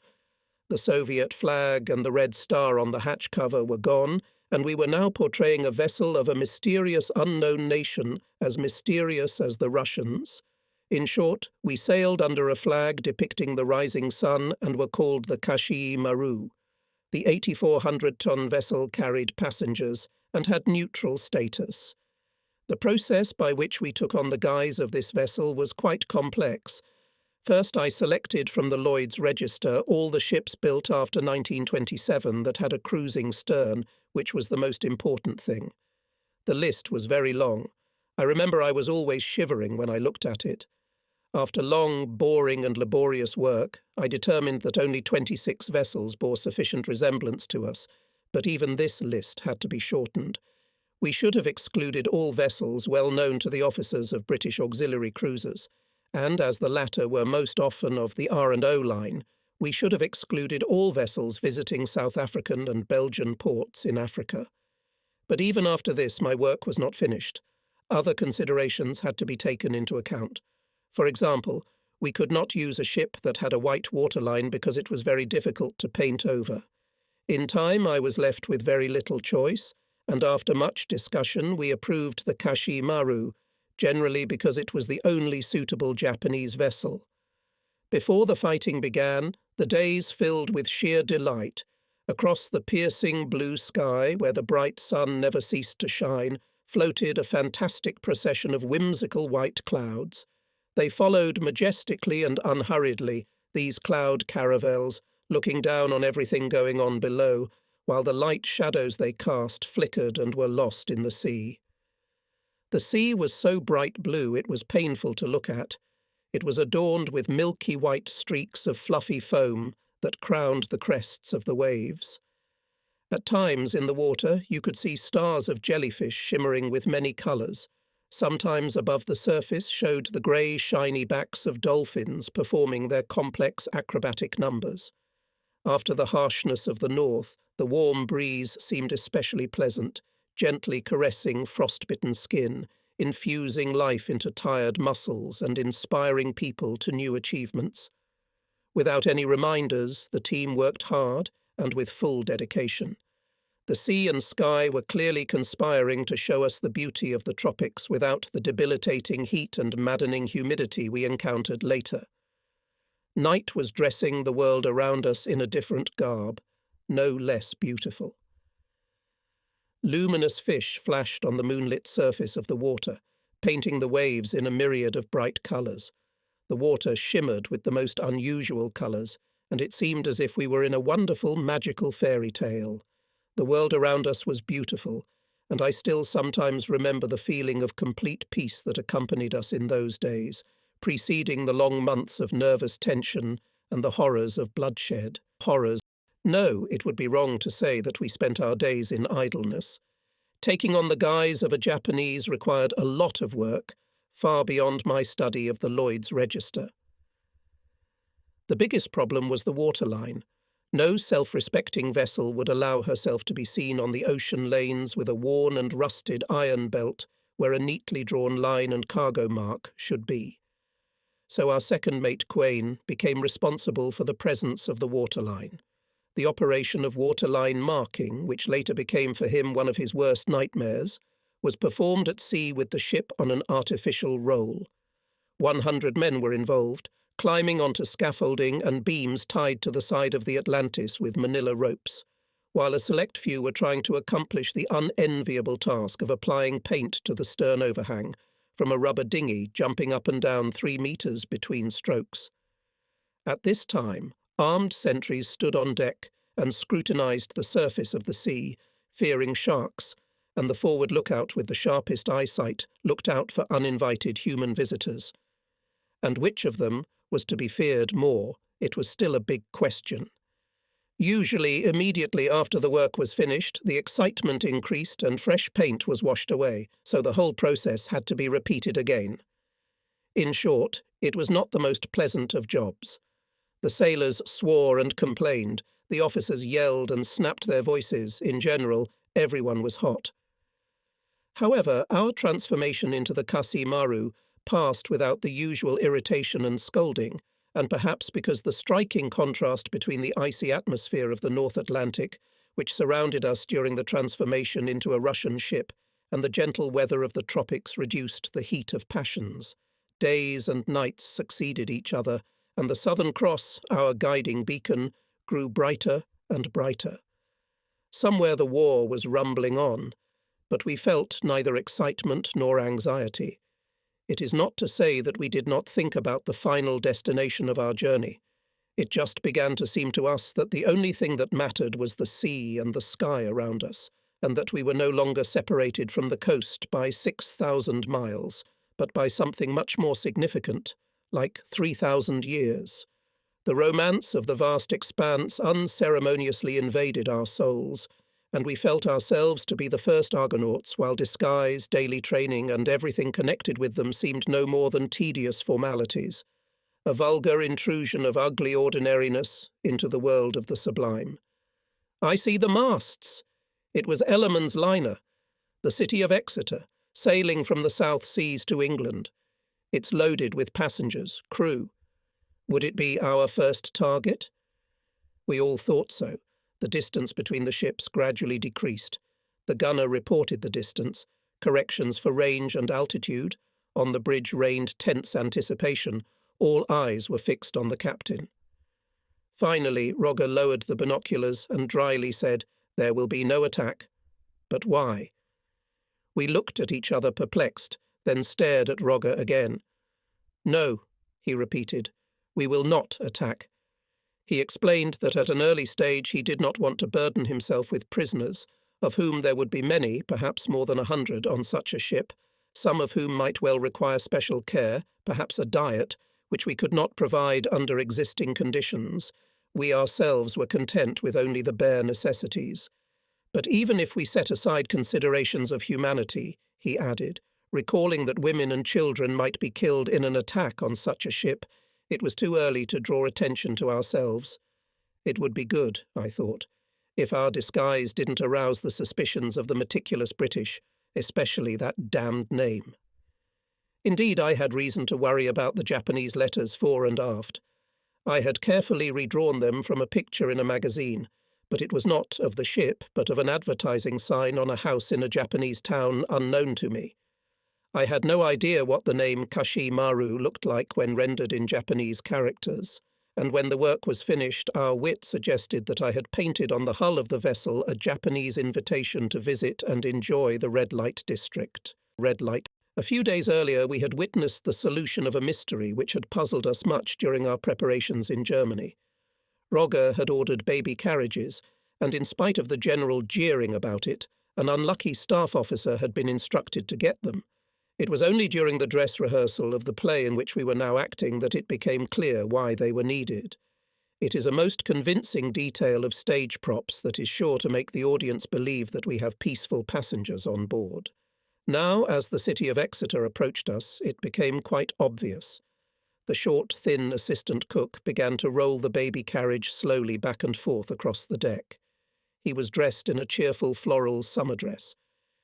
The Soviet flag and the red star on the hatch cover were gone, and we were now portraying a vessel of a mysterious unknown nation, as mysterious as the Russians. In short, we sailed under a flag depicting the rising sun and were called the Kashi Maru. The 8,400-ton vessel carried passengers and had neutral status. The process by which we took on the guise of this vessel was quite complex. First, I selected from the Lloyd's Register all the ships built after 1927 that had a cruising stern, which was the most important thing. The list was very long. I remember I was always shivering when I looked at it. After long, boring and laborious work, I determined that only 26 vessels bore sufficient resemblance to us, but even this list had to be shortened. We should have excluded all vessels well known to the officers of British auxiliary cruisers, and as the latter were most often of the R&O line, we should have excluded all vessels visiting South African and Belgian ports in Africa. But even after this, my work was not finished. Other considerations had to be taken into account. For example, we could not use a ship that had a white waterline because it was very difficult to paint over. In time, I was left with very little choice, and after much discussion, we approved the Kashi Maru, generally because it was the only suitable Japanese vessel. Before the fighting began, the days filled with sheer delight. Across the piercing blue sky, where the bright sun never ceased to shine, floated a fantastic procession of whimsical white clouds. They followed majestically and unhurriedly, these cloud caravels, looking down on everything going on below, while the light shadows they cast flickered and were lost in the sea. The sea was so bright blue it was painful to look at. It was adorned with milky white streaks of fluffy foam that crowned the crests of the waves. At times in the water you could see stars of jellyfish shimmering with many colours. Sometimes above the surface showed the grey, shiny backs of dolphins performing their complex acrobatic numbers. After the harshness of the north, the warm breeze seemed especially pleasant, gently caressing frostbitten skin, infusing life into tired muscles and inspiring people to new achievements. Without any reminders, the team worked hard and with full dedication. The sea and sky were clearly conspiring to show us the beauty of the tropics without the debilitating heat and maddening humidity we encountered later. Night was dressing the world around us in a different garb, no less beautiful. Luminous fish flashed on the moonlit surface of the water, painting the waves in a myriad of bright colours. The water shimmered with the most unusual colours, and it seemed as if we were in a wonderful, magical fairy tale. The world around us was beautiful, and I still sometimes remember the feeling of complete peace that accompanied us in those days, preceding the long months of nervous tension and the horrors of bloodshed. No, it would be wrong to say that we spent our days in idleness. Taking on the guise of a Japanese required a lot of work, far beyond my study of the Lloyd's Register. The biggest problem was the waterline. No self-respecting vessel would allow herself to be seen on the ocean lanes with a worn and rusted iron belt where a neatly drawn line and cargo mark should be. So our second mate, Quain, became responsible for the presence of the waterline. The operation of waterline marking, which later became for him one of his worst nightmares, was performed at sea with the ship on an artificial roll. 100 men were involved, climbing onto scaffolding and beams tied to the side of the Atlantis with manila ropes, while a select few were trying to accomplish the unenviable task of applying paint to the stern overhang from a rubber dinghy jumping up and down 3 meters between strokes. At this time, armed sentries stood on deck and scrutinized the surface of the sea, fearing sharks, and the forward lookout with the sharpest eyesight looked out for uninvited human visitors. And which of them was to be feared more, it was still a big question. Usually, immediately after the work was finished, the excitement increased and fresh paint was washed away, so the whole process had to be repeated again. In short, it was not the most pleasant of jobs. The sailors swore and complained, the officers yelled and snapped their voices. In general, everyone was hot. However, our transformation into the Kasi Maru passed without the usual irritation and scolding, and perhaps because the striking contrast between the icy atmosphere of the North Atlantic, which surrounded us during the transformation into a Russian ship, and the gentle weather of the tropics reduced the heat of passions. Days and nights succeeded each other, and the Southern Cross, our guiding beacon, grew brighter and brighter. Somewhere the war was rumbling on, but we felt neither excitement nor anxiety. It is not to say that we did not think about the final destination of our journey. It just began to seem to us that the only thing that mattered was the sea and the sky around us, and that we were no longer separated from the coast by 6,000 miles, but by something much more significant, like 3,000 years. The romance of the vast expanse unceremoniously invaded our souls, and we felt ourselves to be the first Argonauts, while disguise, daily training, and everything connected with them seemed no more than tedious formalities, a vulgar intrusion of ugly ordinariness into the world of the sublime. I see the masts! It was Ellerman's liner, the city of Exeter, sailing from the South Seas to England. It's loaded with passengers, crew. Would it be our first target? We all thought so. The distance between the ships gradually decreased. The gunner reported the distance, corrections for range and altitude. On the bridge reigned tense anticipation. All eyes were fixed on the captain. Finally, Rogger lowered the binoculars and dryly said, "There will be no attack." But why? We looked at each other perplexed, then stared at Rogger again. "No," he repeated, "we will not attack." He explained that at an early stage he did not want to burden himself with prisoners, of whom there would be many, perhaps more than 100, on such a ship, some of whom might well require special care, perhaps a diet, which we could not provide under existing conditions. We ourselves were content with only the bare necessities. But even if we set aside considerations of humanity, he added, recalling that women and children might be killed in an attack on such a ship, it was too early to draw attention to ourselves. It would be good, I thought, if our disguise didn't arouse the suspicions of the meticulous British, especially that damned name. Indeed, I had reason to worry about the Japanese letters fore and aft. I had carefully redrawn them from a picture in a magazine, but it was not of the ship, but of an advertising sign on a house in a Japanese town unknown to me. I had no idea what the name Kashi Maru looked like when rendered in Japanese characters, and when the work was finished, our wit suggested that I had painted on the hull of the vessel a Japanese invitation to visit and enjoy the red light district. Red light. A few days earlier, we had witnessed the solution of a mystery which had puzzled us much during our preparations in Germany. Rogge had ordered baby carriages, and in spite of the general jeering about it, an unlucky staff officer had been instructed to get them. It was only during the dress rehearsal of the play in which we were now acting that it became clear why they were needed. It is a most convincing detail of stage props that is sure to make the audience believe that we have peaceful passengers on board. Now, as the city of Exeter approached us, it became quite obvious. The short, thin assistant cook began to roll the baby carriage slowly back and forth across the deck. He was dressed in a cheerful floral summer dress.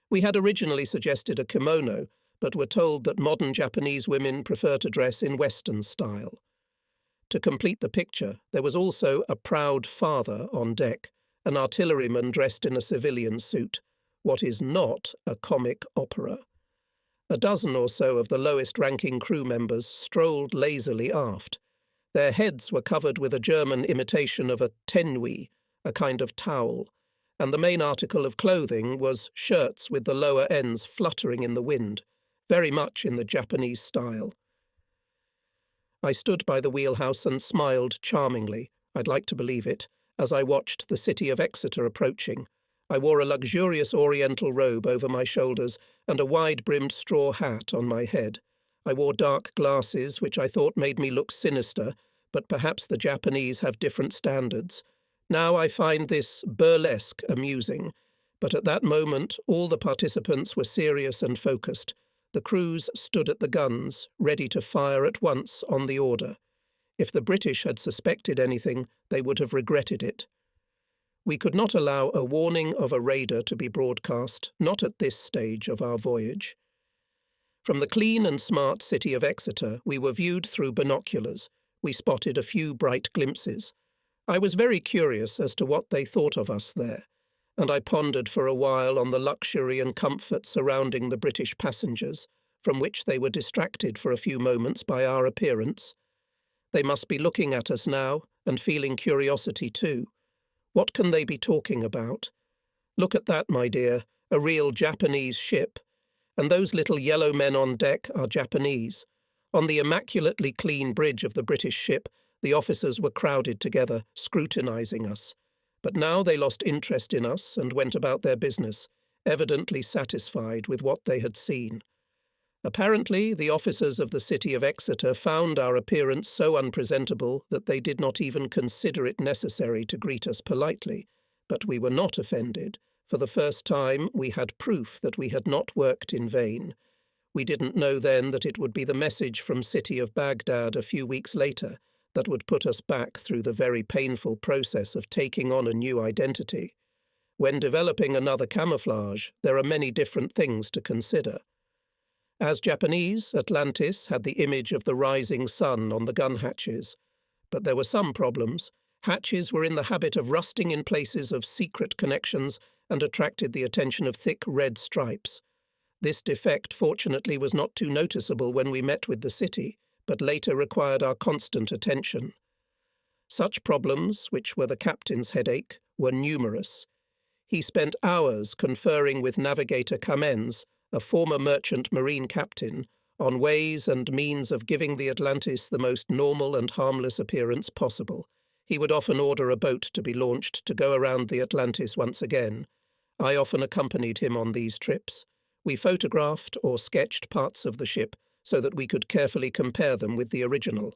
We had originally suggested a kimono, but were told that modern Japanese women prefer to dress in Western style. To complete the picture, there was also a proud father on deck, an artilleryman dressed in a civilian suit, what is not a comic opera. A dozen or so of the lowest-ranking crew members strolled lazily aft. Their heads were covered with a German imitation of a tenui, a kind of towel, and the main article of clothing was shirts with the lower ends fluttering in the wind, very much in the Japanese style. I stood by the wheelhouse and smiled charmingly, I'd like to believe it, as I watched the city of Exeter approaching. I wore a luxurious oriental robe over my shoulders and a wide-brimmed straw hat on my head. I wore dark glasses, which I thought made me look sinister, but perhaps the Japanese have different standards. Now I find this burlesque amusing, but at that moment all the participants were serious and focused. The crews stood at the guns, ready to fire at once on the order. If the British had suspected anything, they would have regretted it. We could not allow a warning of a raider to be broadcast, not at this stage of our voyage. From the clean and smart city of Exeter, we were viewed through binoculars. We spotted a few bright glimpses. I was very curious as to what they thought of us there, and I pondered for a while on the luxury and comfort surrounding the British passengers, from which they were distracted for a few moments by our appearance. They must be looking at us now, and feeling curiosity too. What can they be talking about? Look at that, my dear, a real Japanese ship. And those little yellow men on deck are Japanese. On the immaculately clean bridge of the British ship, the officers were crowded together, scrutinizing us. But now they lost interest in us and went about their business, evidently satisfied with what they had seen. Apparently, the officers of the city of Exeter found our appearance so unpresentable that they did not even consider it necessary to greet us politely, but we were not offended. For the first time, we had proof that we had not worked in vain. We didn't know then that it would be the message from city of Baghdad a few weeks later that would put us back through the very painful process of taking on a new identity. When developing another camouflage, there are many different things to consider. As Japanese, Atlantis had the image of the rising sun on the gun hatches. But there were some problems. Hatches were in the habit of rusting in places of secret connections and attracted the attention of thick red stripes. This defect, fortunately, was not too noticeable when we met with the city, but later required our constant attention. Such problems, which were the captain's headache, were numerous. He spent hours conferring with Navigator Kamens, a former merchant marine captain, on ways and means of giving the Atlantis the most normal and harmless appearance possible. He would often order a boat to be launched to go around the Atlantis once again. I often accompanied him on these trips. We photographed or sketched parts of the ship so that we could carefully compare them with the original.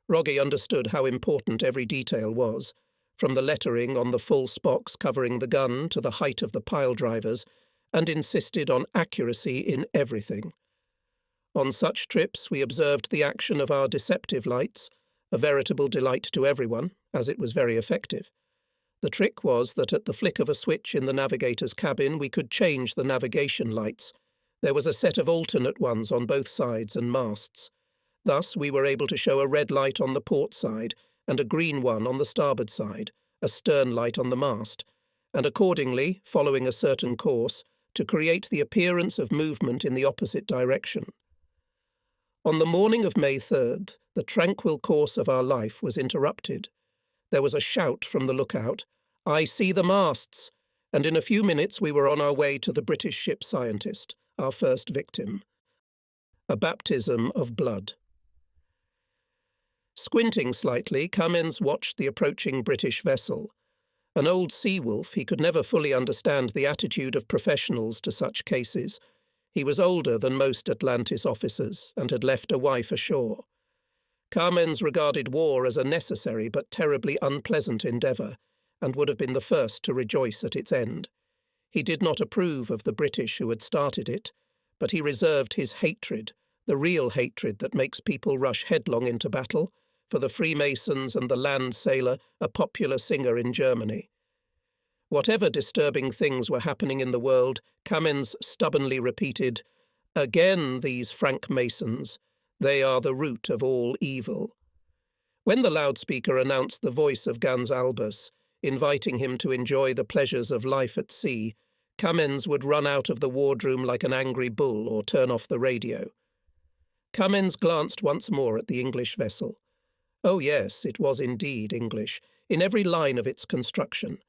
Rogge understood how important every detail was, from the lettering on the false box covering the gun to the height of the pile drivers, and insisted on accuracy in everything. On such trips we observed the action of our deceptive lights, a veritable delight to everyone, as it was very effective. The trick was that at the flick of a switch in the navigator's cabin we could change the navigation lights. There was a set of alternate ones on both sides and masts. Thus we were able to show a red light on the port side and a green one on the starboard side, a stern light on the mast, and accordingly, following a certain course, to create the appearance of movement in the opposite direction. On the morning of May 3rd, the tranquil course of our life was interrupted. There was a shout from the lookout, "I see the masts!" and in a few minutes we were on our way to the British ship Scientist, our first victim. A baptism of blood. Squinting slightly, Kamens watched the approaching British vessel. An old sea wolf, he could never fully understand the attitude of professionals to such cases. He was older than most Atlantis officers and had left a wife ashore. Kamens regarded war as a necessary but terribly unpleasant endeavour, and would have been the first to rejoice at its end. He did not approve of the British who had started it, but he reserved his hatred, the real hatred that makes people rush headlong into battle, for the Freemasons and the land sailor, a popular singer in Germany. Whatever disturbing things were happening in the world, Kamens stubbornly repeated, "Again these Frankmasons, they are the root of all evil." When the loudspeaker announced the voice of Gans Albus, inviting him to enjoy the pleasures of life at sea, Kamens would run out of the wardroom like an angry bull or turn off the radio. Kamens glanced once more at the English vessel. Oh yes, it was indeed English, in every line of its construction.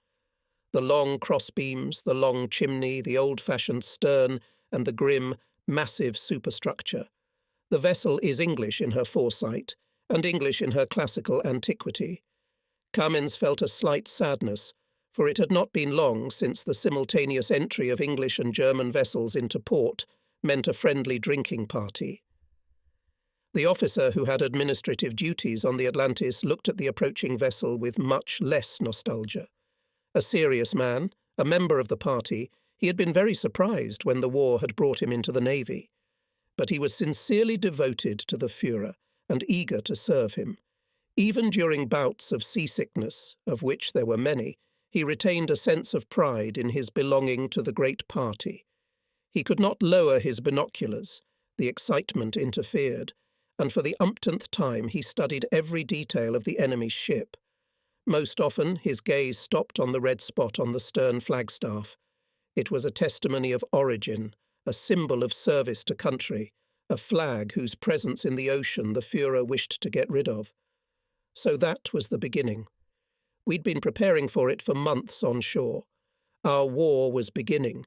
The long crossbeams, the long chimney, the old-fashioned stern, and the grim, massive superstructure. The vessel is English in her foresight, and English in her classical antiquity. Kamens felt a slight sadness, for it had not been long since the simultaneous entry of English and German vessels into port meant a friendly drinking party. The officer who had administrative duties on the Atlantis looked at the approaching vessel with much less nostalgia. A serious man, a member of the party, he had been very surprised when the war had brought him into the navy. But he was sincerely devoted to the Führer and eager to serve him. Even during bouts of seasickness, of which there were many, he retained a sense of pride in his belonging to the great party. He could not lower his binoculars. The excitement interfered, and for the umpteenth time he studied every detail of the enemy's ship. Most often his gaze stopped on the red spot on the stern flagstaff. It was a testimony of origin, a symbol of service to country, a flag whose presence in the ocean the Führer wished to get rid of. So that was the beginning. We'd been preparing for it for months on shore. Our war was beginning.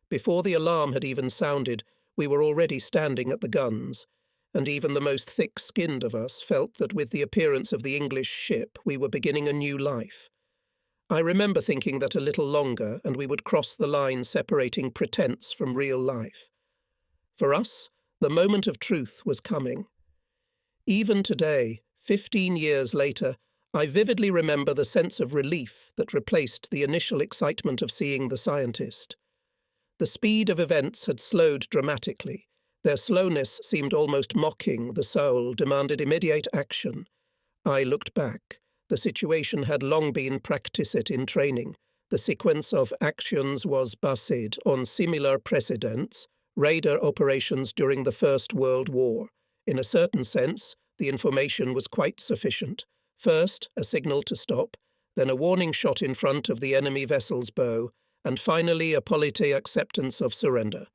Before the alarm had even sounded, we were already standing at the guns, and even the most thick-skinned of us felt that with the appearance of the English ship we were beginning a new life. I remember thinking that a little longer and we would cross the line separating pretense from real life. For us, the moment of truth was coming. Even today, 15 years later, I vividly remember the sense of relief that replaced the initial excitement of seeing the Scientist. The speed of events had slowed dramatically. Their slowness seemed almost mocking. The soul demanded immediate action. I looked back. The situation had long been practiced in training. The sequence of actions was based on similar precedents, radar operations during the First World War. In a certain sense, the information was quite sufficient. First, a signal to stop, then a warning shot in front of the enemy vessel's bow, and finally a polite acceptance of surrender.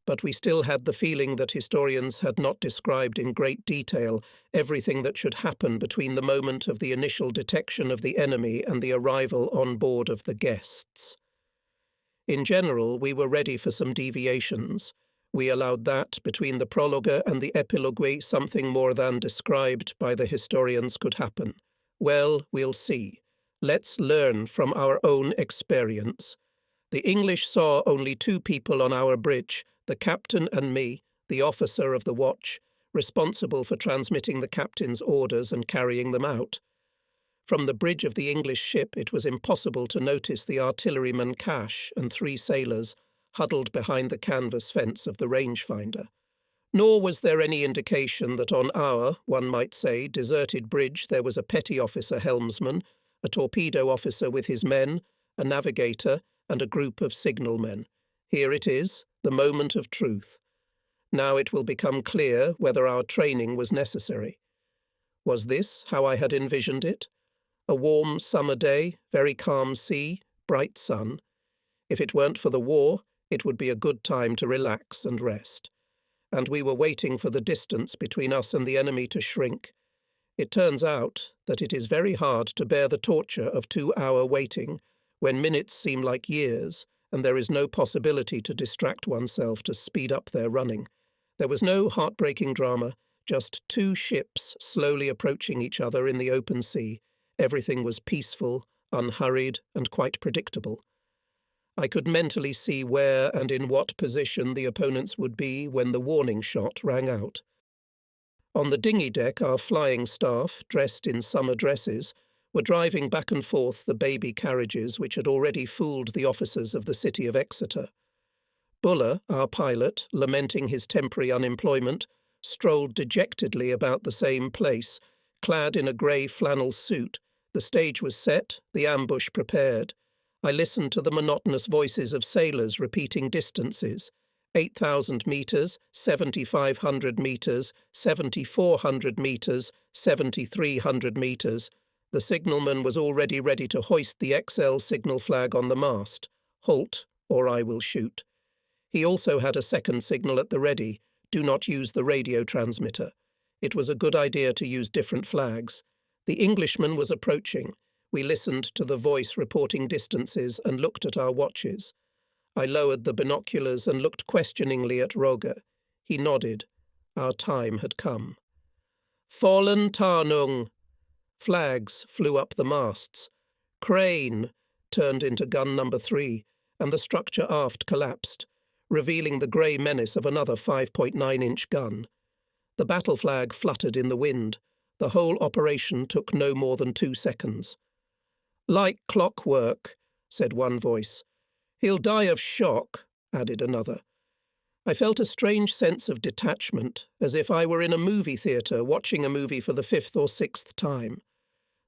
But we still had the feeling that historians had not described in great detail everything that should happen between the moment of the initial detection of the enemy and the arrival on board of the guests. In general, we were ready for some deviations. We allowed that, between the prologue and the epilogue, something more than described by the historians could happen. Well, we'll see. Let's learn from our own experience. The English saw only 2 people on our bridge, the captain and me, the officer of the watch, responsible for transmitting the captain's orders and carrying them out. From the bridge of the English ship it was impossible to notice the artilleryman Cash and 3 sailors huddled behind the canvas fence of the rangefinder. Nor was there any indication that on our, one might say, deserted bridge there was a petty officer helmsman, a torpedo officer with his men, a navigator, and a group of signalmen. Here it is, the moment of truth. Now it will become clear whether our training was necessary. Was this how I had envisioned it? A warm summer day, very calm sea, bright sun. If it weren't for the war, it would be a good time to relax and rest. And we were waiting for the distance between us and the enemy to shrink. It turns out that it is very hard to bear the torture of 2-hour waiting when minutes seem like years and there is no possibility to distract oneself to speed up their running. There was no heartbreaking drama, just 2 ships slowly approaching each other in the open sea. Everything was peaceful, unhurried, and quite predictable. I could mentally see where and in what position the opponents would be when the warning shot rang out. On the dinghy deck, our flying staff, dressed in summer dresses, were driving back and forth the baby carriages which had already fooled the officers of the city of Exeter. Buller, our pilot, lamenting his temporary unemployment, strolled dejectedly about the same place, clad in a grey flannel suit. The stage was set, the ambush prepared. I listened to the monotonous voices of sailors repeating distances. 8,000 metres, 7,500 metres, 7,400 metres, 7,300 metres. The signalman was already ready to hoist the XL signal flag on the mast. Halt, or I will shoot. He also had a second signal at the ready. Do not use the radio transmitter. It was a good idea to use different flags. The Englishman was approaching. We listened to the voice reporting distances and looked at our watches. I lowered the binoculars and looked questioningly at Roger. He nodded. Our time had come. Fallen Tarnung. Flags flew up the masts. Crane turned into gun number 3, and the structure aft collapsed, revealing the grey menace of another 5.9-inch gun. The battle flag fluttered in the wind. The whole operation took no more than 2 seconds. Like clockwork, said one voice. He'll die of shock, added another. I felt a strange sense of detachment, as if I were in a movie theatre watching a movie for the 5th or 6th time.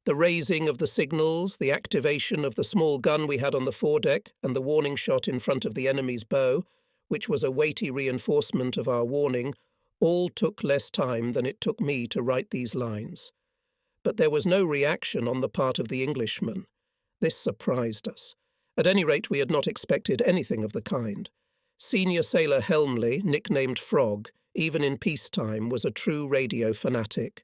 The raising of the signals, the activation of the small gun we had on the foredeck, and the warning shot in front of the enemy's bow, which was a weighty reinforcement of our warning, all took less time than it took me to write these lines. But there was no reaction on the part of the Englishman. This surprised us. At any rate, we had not expected anything of the kind. Senior sailor Helmley, nicknamed Frog, even in peacetime, was a true radio fanatic.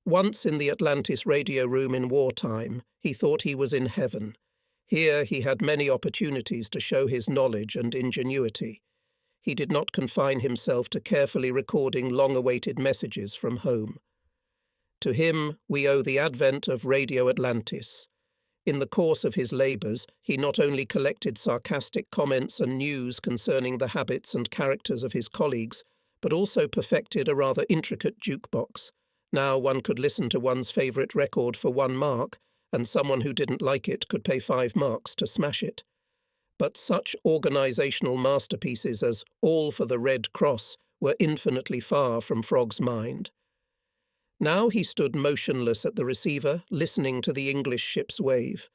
Once in the Atlantis radio room in wartime, he thought he was in heaven. Here he had many opportunities to show his knowledge and ingenuity. He did not confine himself to carefully recording long-awaited messages from home. To him we owe the advent of Radio Atlantis. In the course of his labours, he not only collected sarcastic comments and news concerning the habits and characters of his colleagues, but also perfected a rather intricate jukebox. Now one could listen to one's favourite record for 1 mark, and someone who didn't like it could pay 5 marks to smash it. But such organisational masterpieces as All for the Red Cross were infinitely far from Frog's mind. Now he stood motionless at the receiver, listening to the English ship's wave.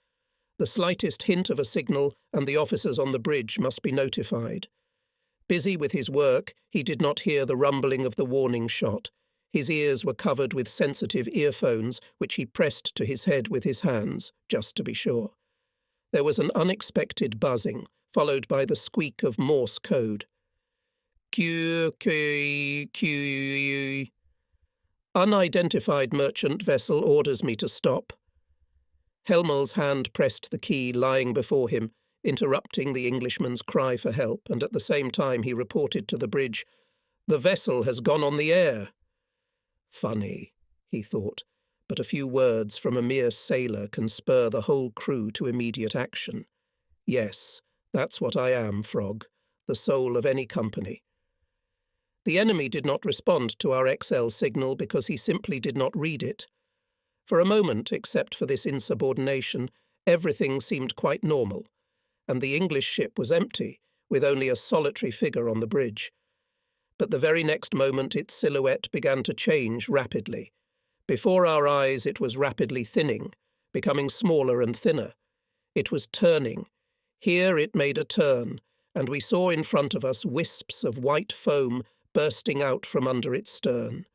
The slightest hint of a signal, and the officers on the bridge must be notified. Busy with his work, he did not hear the rumbling of the warning shot. His ears were covered with sensitive earphones, which he pressed to his head with his hands, just to be sure. There was an unexpected buzzing, followed by the squeak of Morse code. Q. Unidentified merchant vessel orders me to stop. Helmel's hand pressed the key lying before him, interrupting the Englishman's cry for help, and at the same time he reported to the bridge, "The vessel has gone on the air." Funny, he thought, but a few words from a mere sailor can spur the whole crew to immediate action. Yes, that's what I am, Frog, the soul of any company. The enemy did not respond to our XL signal because he simply did not read it. For a moment, except for this insubordination, everything seemed quite normal, and the English ship was empty, with only a solitary figure on the bridge. But the very next moment its silhouette began to change rapidly. Before our eyes it was rapidly thinning, becoming smaller and thinner. It was turning. Here it made a turn, and we saw in front of us wisps of white foam bursting out from under its stern.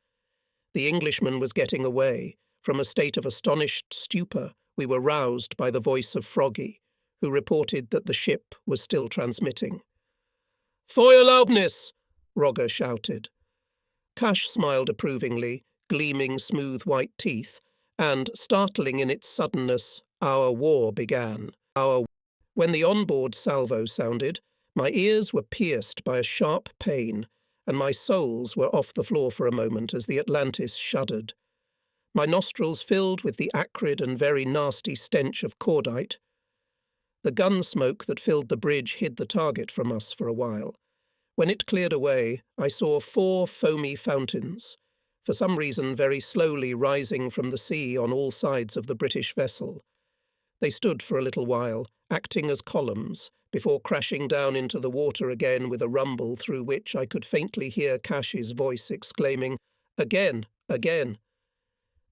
The Englishman was getting away. From a state of astonished stupor, we were roused by the voice of Froggy, who reported that the ship was still transmitting. "Feuerlaubnis!" Rogger shouted. Cash smiled approvingly, gleaming smooth white teeth, and, startling in its suddenness, our war began. When the onboard salvo sounded, my ears were pierced by a sharp pain, and my soles were off the floor for a moment as the Atlantis shuddered. My nostrils filled with the acrid and very nasty stench of cordite. The gun smoke that filled the bridge hid the target from us for a while. When it cleared away, I saw 4 foamy fountains, for some reason very slowly rising from the sea on all sides of the British vessel. They stood for a little while, acting as columns, before crashing down into the water again with a rumble through which I could faintly hear Cash's voice exclaiming, "Again, again!"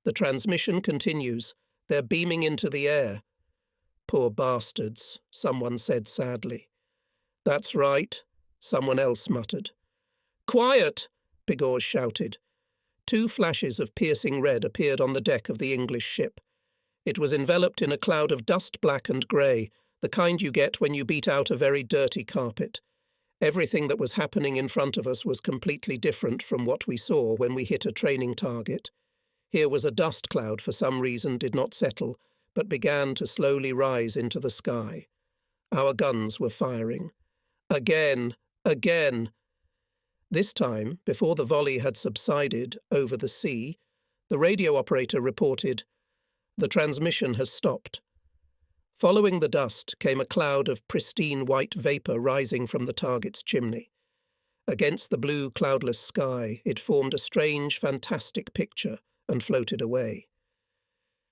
The transmission continues. They're beaming into the air. "Poor bastards," someone said sadly. "That's right," someone else muttered. "Quiet!" Bigors shouted. 2 flashes of piercing red appeared on the deck of the English ship. It was enveloped in a cloud of dust black and grey, the kind you get when you beat out a very dirty carpet. Everything that was happening in front of us was completely different from what we saw when we hit a training target. Here was a dust cloud for some reason did not settle, but began to slowly rise into the sky. Our guns were firing. Again, again. This time, before the volley had subsided over the sea, the radio operator reported, "The transmission has stopped." Following the dust came a cloud of pristine white vapour rising from the target's chimney. Against the blue, cloudless sky, it formed a strange, fantastic picture and floated away.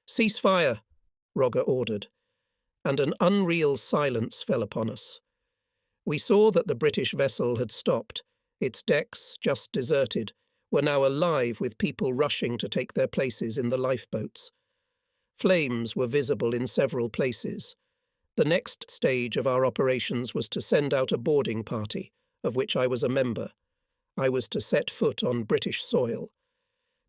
"Cease fire," Rogger ordered, and an unreal silence fell upon us. We saw that the British vessel had stopped. Its decks, just deserted, were now alive with people rushing to take their places in the lifeboats. Flames were visible in several places. The next stage of our operations was to send out a boarding party, of which I was a member. I was to set foot on British soil.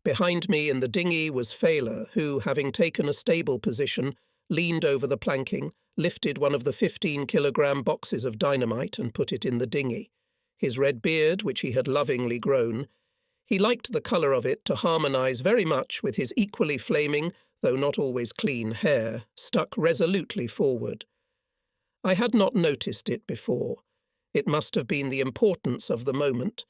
Behind me in the dinghy was Failer, who, having taken a stable position, leaned over the planking, lifted one of the 15-kilogram boxes of dynamite and put it in the dinghy. His red beard, which he had lovingly grown, he liked the colour of it to harmonise very much with his equally flaming, though not always clean, hair, stuck resolutely forward. I had not noticed it before. It must have been the importance of the moment.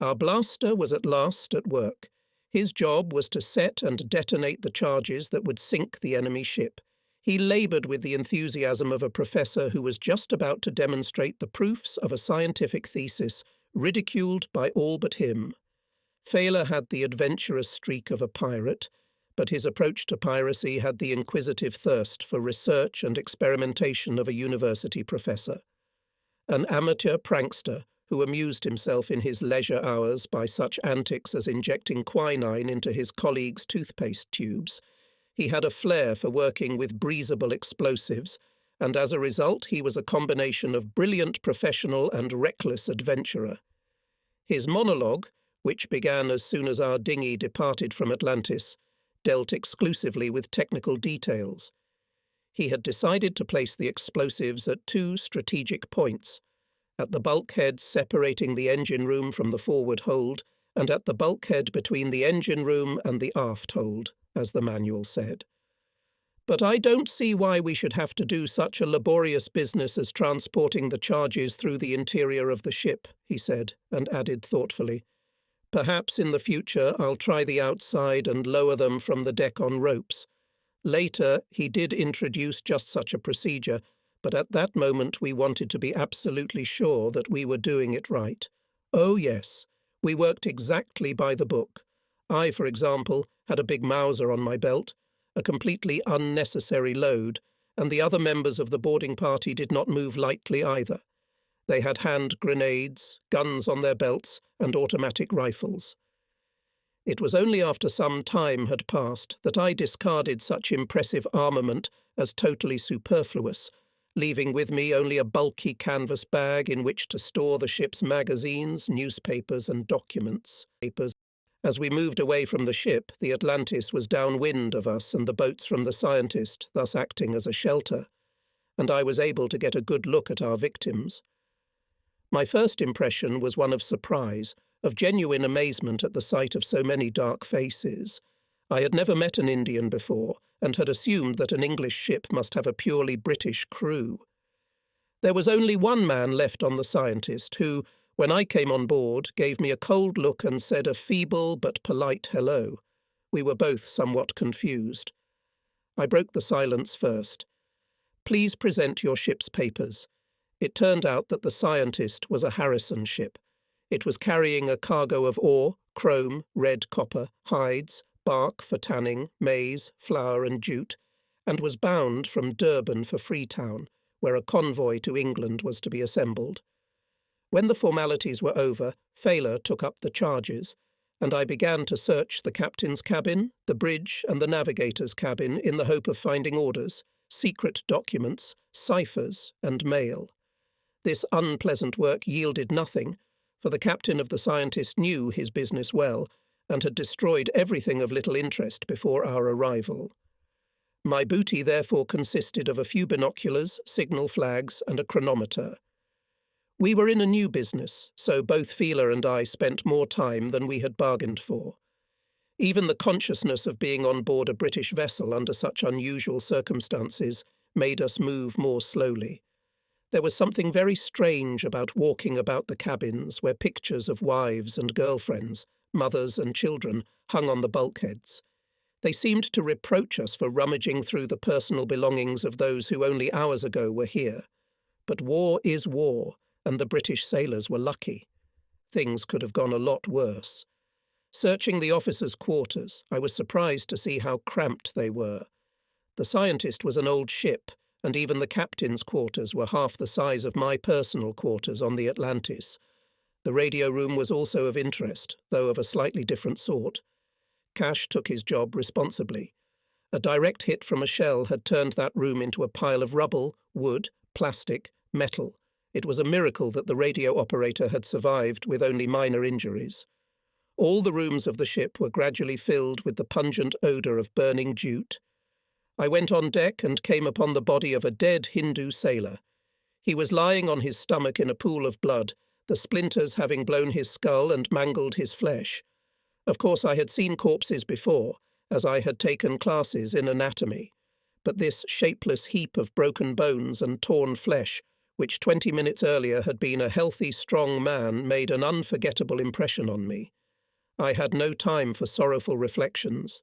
Our blaster was at last at work. His job was to set and detonate the charges that would sink the enemy ship. He laboured with the enthusiasm of a professor who was just about to demonstrate the proofs of a scientific thesis, ridiculed by all but him. Failer had the adventurous streak of a pirate, but his approach to piracy had the inquisitive thirst for research and experimentation of a university professor. An amateur prankster who amused himself in his leisure hours by such antics as injecting quinine into his colleagues' toothpaste tubes, he had a flair for working with breathable explosives, and as a result he was a combination of brilliant professional and reckless adventurer. His monologue, which began as soon as our dinghy departed from Atlantis, dealt exclusively with technical details. He had decided to place the explosives at 2 strategic points, at the bulkhead separating the engine room from the forward hold, and at the bulkhead between the engine room and the aft hold, as the manual said. "But I don't see why we should have to do such a laborious business as transporting the charges through the interior of the ship," he said, and added thoughtfully, "Perhaps in the future I'll try the outside and lower them from the deck on ropes." Later, he did introduce just such a procedure, but at that moment we wanted to be absolutely sure that we were doing it right. Oh yes, we worked exactly by the book. I, for example, had a big Mauser on my belt, a completely unnecessary load, and the other members of the boarding party did not move lightly either. They had hand grenades, guns on their belts, and automatic rifles. It was only after some time had passed that I discarded such impressive armament as totally superfluous, leaving with me only a bulky canvas bag in which to store the ship's magazines, newspapers, and documents. As we moved away from the ship, the Atlantis was downwind of us and the boats from the scientist, thus acting as a shelter, and I was able to get a good look at our victims. My first impression was one of surprise, of genuine amazement at the sight of so many dark faces. I had never met an Indian before, and had assumed that an English ship must have a purely British crew. There was only one man left on the scientist who, when I came on board, gave me a cold look and said a feeble but polite hello. We were both somewhat confused. I broke the silence first. "Please present your ship's papers." It turned out that the scientist was a Harrison ship. It was carrying a cargo of ore, chrome, red copper, hides, bark for tanning, maize, flour and jute, and was bound from Durban for Freetown, where a convoy to England was to be assembled. When the formalities were over, Failer took up the charges, and I began to search the captain's cabin, the bridge and the navigator's cabin in the hope of finding orders, secret documents, ciphers and mail. This unpleasant work yielded nothing, for the captain of the scientist knew his business well, and had destroyed everything of little interest before our arrival. My booty therefore consisted of a few binoculars, signal flags, and a chronometer. We were in a new business, so both Failer and I spent more time than we had bargained for. Even the consciousness of being on board a British vessel under such unusual circumstances made us move more slowly. There was something very strange about walking about the cabins where pictures of wives and girlfriends, mothers and children, hung on the bulkheads. They seemed to reproach us for rummaging through the personal belongings of those who only hours ago were here. But war is war, and the British sailors were lucky. Things could have gone a lot worse. Searching the officers' quarters, I was surprised to see how cramped they were. The scientist was an old ship, and even the captain's quarters were half the size of my personal quarters on the Atlantis. The radio room was also of interest, though of a slightly different sort. Cash took his job responsibly. A direct hit from a shell had turned that room into a pile of rubble, wood, plastic, metal. It was a miracle that the radio operator had survived with only minor injuries. All the rooms of the ship were gradually filled with the pungent odour of burning jute. I went on deck and came upon the body of a dead Hindu sailor. He was lying on his stomach in a pool of blood, the splinters having blown his skull and mangled his flesh. Of course, I had seen corpses before, as I had taken classes in anatomy, but this shapeless heap of broken bones and torn flesh, which 20 minutes earlier had been a healthy, strong man, made an unforgettable impression on me. I had no time for sorrowful reflections.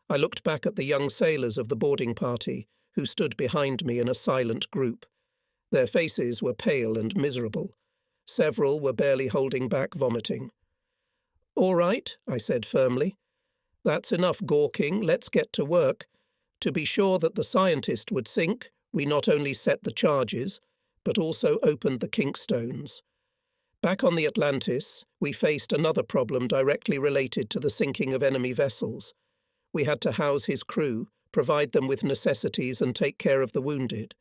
I looked back at the young sailors of the boarding party, who stood behind me in a silent group. Their faces were pale and miserable. Several were barely holding back vomiting. "All right," I said firmly. "That's enough gawking, let's get to work. To be sure that the scientist would sink, we not only set the charges, but also opened the kinkstones." Back on the Atlantis, we faced another problem directly related to the sinking of enemy vessels. We had to house his crew, provide them with necessities and take care of the wounded.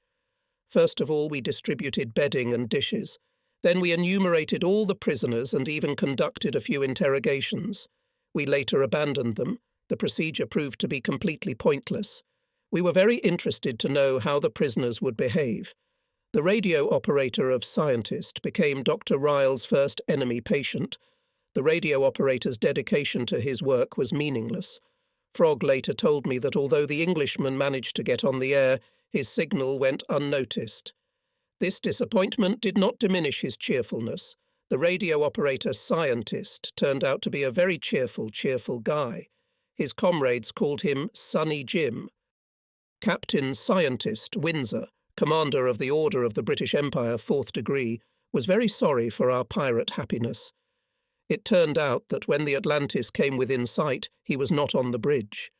First of all, we distributed bedding and dishes. Then we enumerated all the prisoners and even conducted a few interrogations. We later abandoned them. The procedure proved to be completely pointless. We were very interested to know how the prisoners would behave. The radio operator of Scientist became Dr. Ryle's first enemy patient. The radio operator's dedication to his work was meaningless. Frog later told me that although the Englishman managed to get on the air, his signal went unnoticed. This disappointment did not diminish his cheerfulness. The radio operator Scientist turned out to be a very cheerful guy. His comrades called him Sunny Jim. Captain Scientist Windsor, commander of the Order of the British Empire, 4th degree, was very sorry for our pirate happiness. It turned out that when the Atlantis came within sight, he was not on the bridge.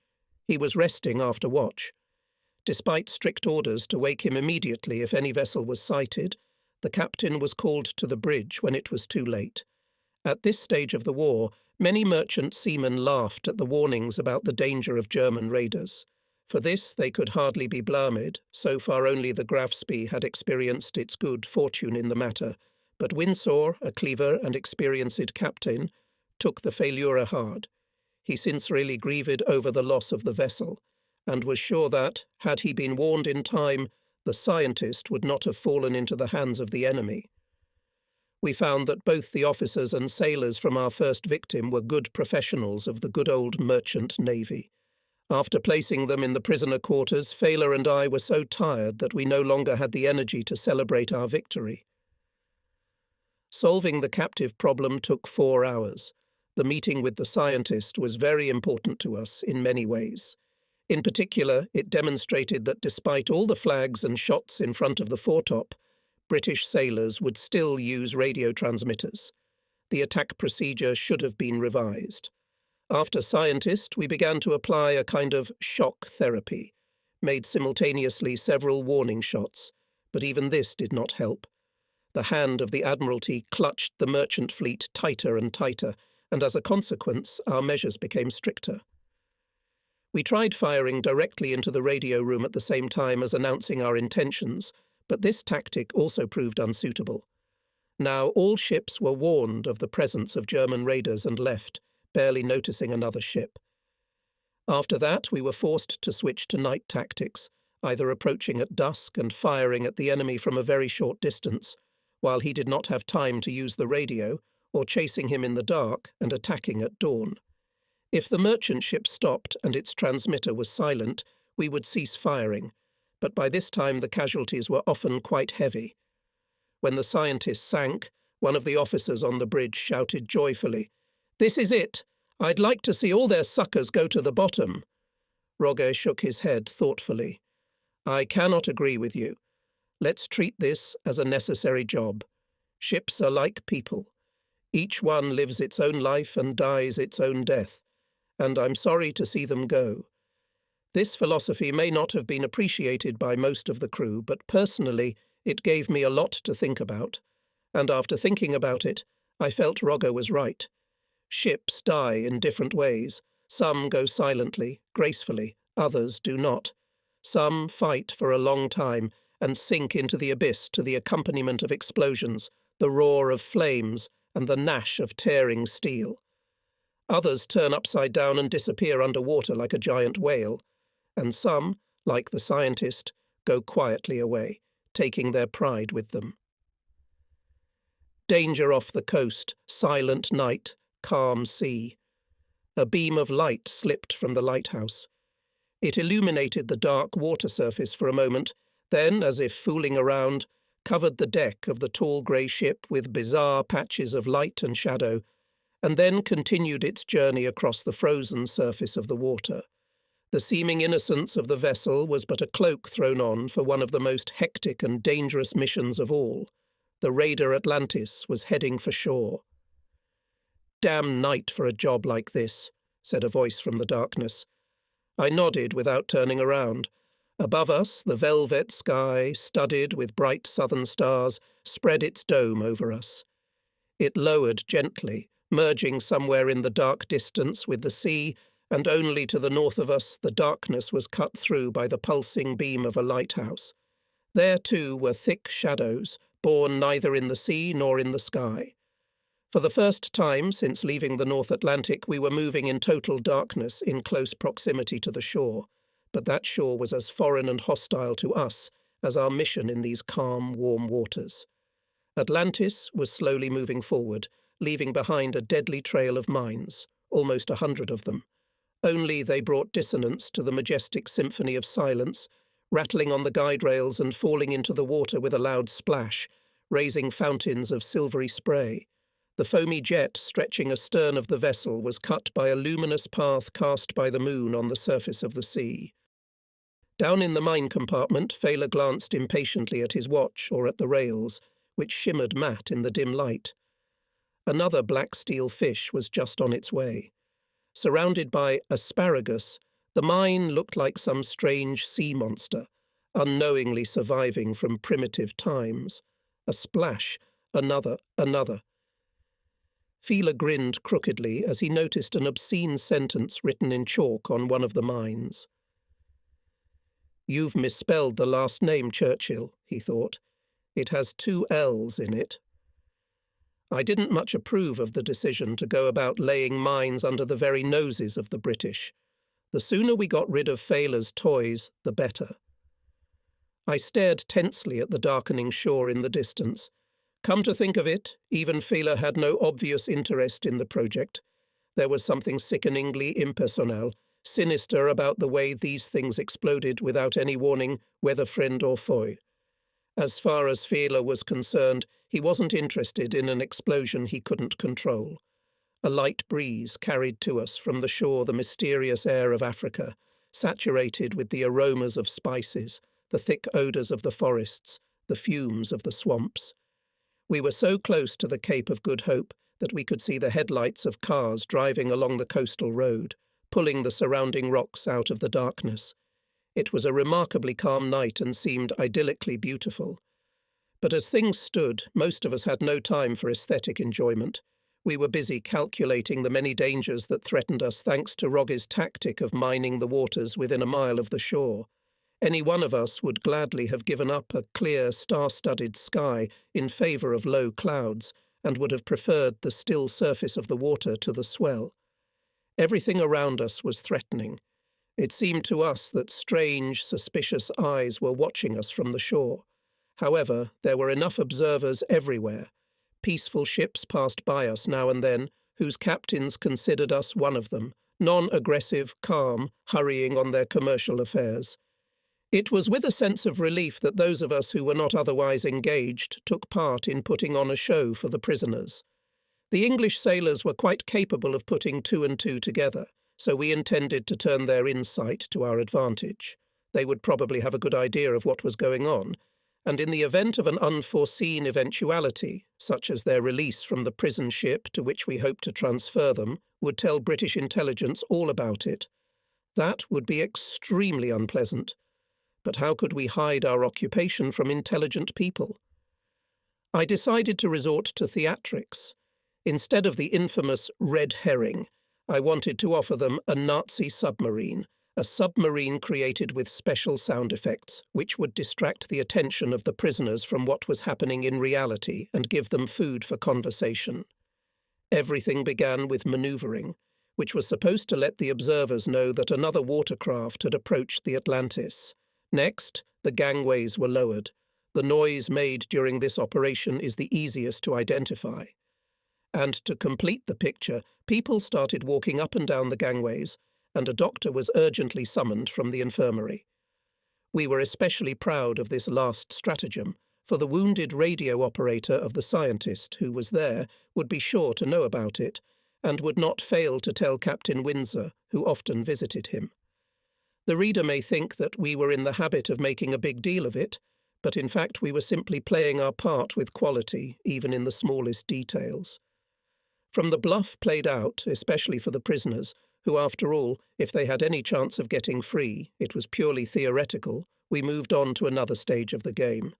He was resting after watch. Despite strict orders to wake him immediately if any vessel was sighted, the captain was called to the bridge when it was too late. At this stage of the war, many merchant seamen laughed at the warnings about the danger of German raiders. For this they could hardly be blamed, so far only the Grafspie had experienced its good fortune in the matter, but Windsor, a clever and experienced captain, took the failure hard. He sincerely grieved over the loss of the vessel, and was sure that, had he been warned in time, the scientist would not have fallen into the hands of the enemy. We found that both the officers and sailors from our first victim were good professionals of the good old merchant navy. After placing them in the prisoner quarters, Fayler and I were so tired that we no longer had the energy to celebrate our victory. Solving the captive problem took 4 hours. The meeting with the scientist was very important to us in many ways. In particular, it demonstrated that despite all the flags and shots in front of the foretop, British sailors would still use radio transmitters. The attack procedure should have been revised. After scientist, we began to apply a kind of shock therapy, made simultaneously several warning shots, but even this did not help. The hand of the Admiralty clutched the merchant fleet tighter and tighter, and as a consequence, our measures became stricter. We tried firing directly into the radio room at the same time as announcing our intentions, but this tactic also proved unsuitable. Now all ships were warned of the presence of German raiders and left, barely noticing another ship. After that, we were forced to switch to night tactics, either approaching at dusk and firing at the enemy from a very short distance, while he did not have time to use the radio, or chasing him in the dark and attacking at dawn. If the merchant ship stopped and its transmitter was silent, we would cease firing, but by this time the casualties were often quite heavy. When the scientist sank, one of the officers on the bridge shouted joyfully, "This is it! I'd like to see all their suckers go to the bottom." Roger shook his head thoughtfully. "I cannot agree with you. Let's treat this as a necessary job. Ships are like people. Each one lives its own life and dies its own death, and I'm sorry to see them go. This philosophy may not have been appreciated by most of the crew, but personally it gave me a lot to think about, and after thinking about it, I felt Roger was right. Ships die in different ways. Some go silently, gracefully, others do not. Some fight for a long time and sink into the abyss to the accompaniment of explosions, the roar of flames, and the gnash of tearing steel. Others turn upside down and disappear underwater like a giant whale, and some, like the scientist, go quietly away, taking their pride with them. Danger off the coast, silent night, calm sea. A beam of light slipped from the lighthouse. It illuminated the dark water surface for a moment, then, as if fooling around, covered the deck of the tall grey ship with bizarre patches of light and shadow, and then continued its journey across the frozen surface of the water. The seeming innocence of the vessel was but a cloak thrown on for one of the most hectic and dangerous missions of all. The raider Atlantis was heading for shore. "Damn night for a job like this," said a voice from the darkness. I nodded without turning around. Above us, the velvet sky, studded with bright southern stars, spread its dome over us. It lowered gently, merging somewhere in the dark distance with the sea, and only to the north of us the darkness was cut through by the pulsing beam of a lighthouse. There, too, were thick shadows, born neither in the sea nor in the sky. For the first time since leaving the North Atlantic, we were moving in total darkness in close proximity to the shore, but that shore was as foreign and hostile to us as our mission in these calm, warm waters. Atlantis was slowly moving forward, leaving behind a deadly trail of mines, almost 100 of them. Only they brought dissonance to the majestic symphony of silence, rattling on the guide rails and falling into the water with a loud splash, raising fountains of silvery spray. The foamy jet stretching astern of the vessel was cut by a luminous path cast by the moon on the surface of the sea. Down in the mine compartment, Fayler glanced impatiently at his watch or at the rails, which shimmered matte in the dim light. Another black steel fish was just on its way. Surrounded by asparagus, the mine looked like some strange sea monster, unknowingly surviving from primitive times. A splash, another. Fayler grinned crookedly as he noticed an obscene sentence written in chalk on one of the mines. You've misspelled the last name Churchill, he thought. It has 2 L's in it. I didn't much approve of the decision to go about laying mines under the very noses of the British. The sooner we got rid of Failer's toys, the better. I stared tensely at the darkening shore in the distance. Come to think of it, even Failer had no obvious interest in the project. There was something sickeningly impersonal, sinister about the way these things exploded without any warning, whether friend or foe. As far as Failer was concerned, he wasn't interested in an explosion he couldn't control. A light breeze carried to us from the shore the mysterious air of Africa, saturated with the aromas of spices, the thick odours of the forests, the fumes of the swamps. We were so close to the Cape of Good Hope that we could see the headlights of cars driving along the coastal road, pulling the surrounding rocks out of the darkness. It was a remarkably calm night and seemed idyllically beautiful. But as things stood, most of us had no time for aesthetic enjoyment. We were busy calculating the many dangers that threatened us thanks to Rogge's tactic of mining the waters within a mile of the shore. Any one of us would gladly have given up a clear, star-studded sky in favour of low clouds, and would have preferred the still surface of the water to the swell. Everything around us was threatening. It seemed to us that strange, suspicious eyes were watching us from the shore. However, there were enough observers everywhere. Peaceful ships passed by us now and then, whose captains considered us one of them, non-aggressive, calm, hurrying on their commercial affairs. It was with a sense of relief that those of us who were not otherwise engaged took part in putting on a show for the prisoners. The English sailors were quite capable of putting 2 and 2 together, so we intended to turn their insight to our advantage. They would probably have a good idea of what was going on, and in the event of an unforeseen eventuality, such as their release from the prison ship to which we hoped to transfer them, would tell British intelligence all about it. That would be extremely unpleasant. But how could we hide our occupation from intelligent people? I decided to resort to theatrics. Instead of the infamous red herring, I wanted to offer them a Nazi submarine, a submarine created with special sound effects, which would distract the attention of the prisoners from what was happening in reality and give them food for conversation. Everything began with manoeuvring, which was supposed to let the observers know that another watercraft had approached the Atlantis. Next, the gangways were lowered. The noise made during this operation is the easiest to identify. And to complete the picture, people started walking up and down the gangways, and a doctor was urgently summoned from the infirmary. We were especially proud of this last stratagem, for the wounded radio operator of the scientist who was there would be sure to know about it, and would not fail to tell Captain Windsor, who often visited him. The reader may think that we were in the habit of making a big deal of it, but in fact we were simply playing our part with quality, even in the smallest details. From the bluff played out, especially for the prisoners, who after all, if they had any chance of getting free, it was purely theoretical, we moved on to another stage of the game.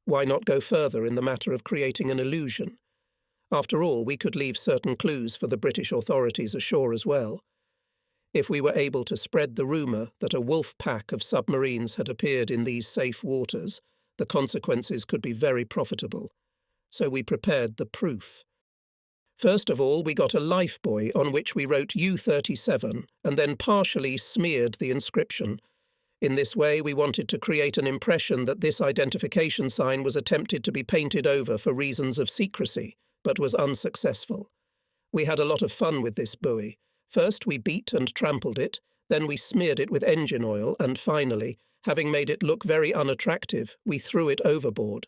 Why not go further in the matter of creating an illusion? After all, we could leave certain clues for the British authorities ashore as well. If we were able to spread the rumour that a wolf pack of submarines had appeared in these safe waters, the consequences could be very profitable. So we prepared the proof. First of all, we got a lifebuoy on which we wrote U-37 and then partially smeared the inscription. In this way, we wanted to create an impression that this identification sign was attempted to be painted over for reasons of secrecy, but was unsuccessful. We had a lot of fun with this buoy. First we beat and trampled it, then we smeared it with engine oil, and finally, having made it look very unattractive, we threw it overboard.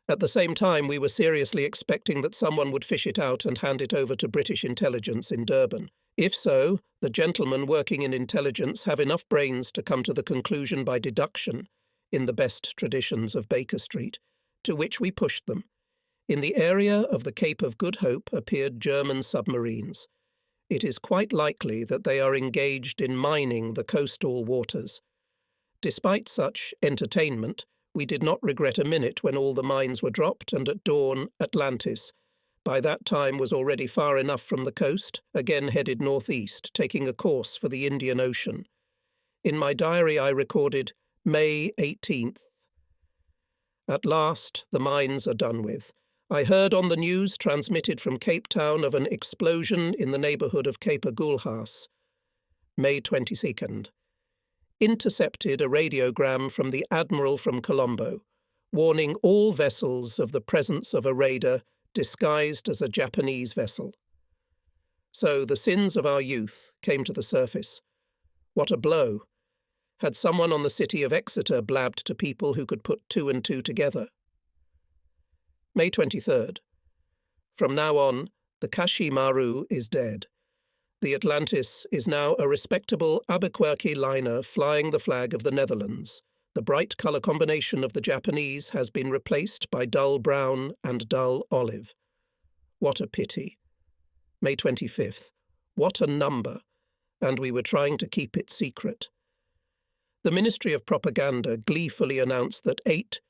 At the same time, we were seriously expecting that someone would fish it out and hand it over to British intelligence in Durban. If so, the gentlemen working in intelligence have enough brains to come to the conclusion by deduction, in the best traditions of Baker Street, to which we pushed them. In the area of the Cape of Good Hope appeared German submarines. It is quite likely that they are engaged in mining the coastal waters. Despite such entertainment, we did not regret a minute when all the mines were dropped, and at dawn, Atlantis, by that time was already far enough from the coast, again headed northeast, taking a course for the Indian Ocean. In my diary I recorded, May 18th. At last, the mines are done with. I heard on the news transmitted from Cape Town of an explosion in the neighbourhood of Cape Agulhas. May 22nd. Intercepted a radiogram from the Admiral from Colombo, warning all vessels of the presence of a raider disguised as a Japanese vessel. So the sins of our youth came to the surface. What a blow! Had someone on the city of Exeter blabbed to people who could put two and two together? May 23rd. From now on, the Kashi Maru is dead. The Atlantis is now a respectable Albuquerque liner flying the flag of the Netherlands. The bright colour combination of the Japanese has been replaced by dull brown and dull olive. What a pity. May 25th. What a number! And we were trying to keep it secret. The Ministry of Propaganda gleefully announced that 8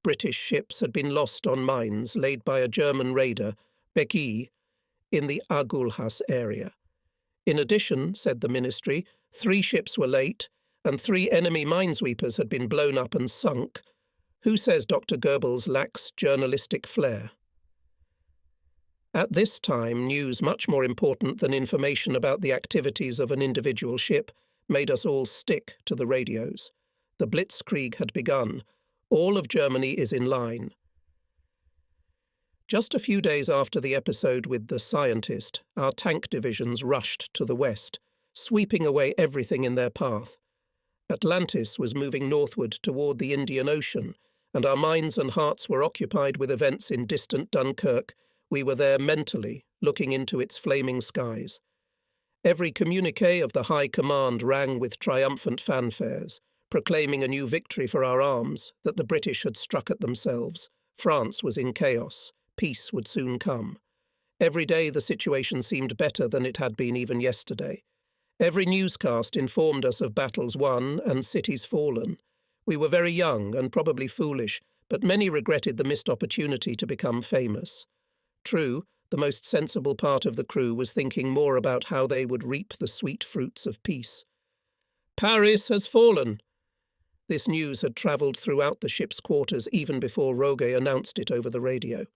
British ships had been lost on mines laid by a German raider, Becky, in the Agulhas area. In addition, said the ministry, 3 ships were late and 3 enemy minesweepers had been blown up and sunk. Who says Dr. Goebbels lacks journalistic flair? At this time, news much more important than information about the activities of an individual ship made us all stick to the radios. The blitzkrieg had begun. All of Germany is in line. Just a few days after the episode with the scientist, our tank divisions rushed to the west, sweeping away everything in their path. Atlantis was moving northward toward the Indian Ocean, and our minds and hearts were occupied with events in distant Dunkirk. We were there mentally, looking into its flaming skies. Every communiqué of the High Command rang with triumphant fanfares, proclaiming a new victory for our arms, that the British had struck at themselves. France was in chaos. Peace would soon come. Every day the situation seemed better than it had been even yesterday. Every newscast informed us of battles won and cities fallen. We were very young and probably foolish, but many regretted the missed opportunity to become famous. True, the most sensible part of the crew was thinking more about how they would reap the sweet fruits of peace. Paris has fallen! This news had travelled throughout the ship's quarters even before Rogue announced it over the radio.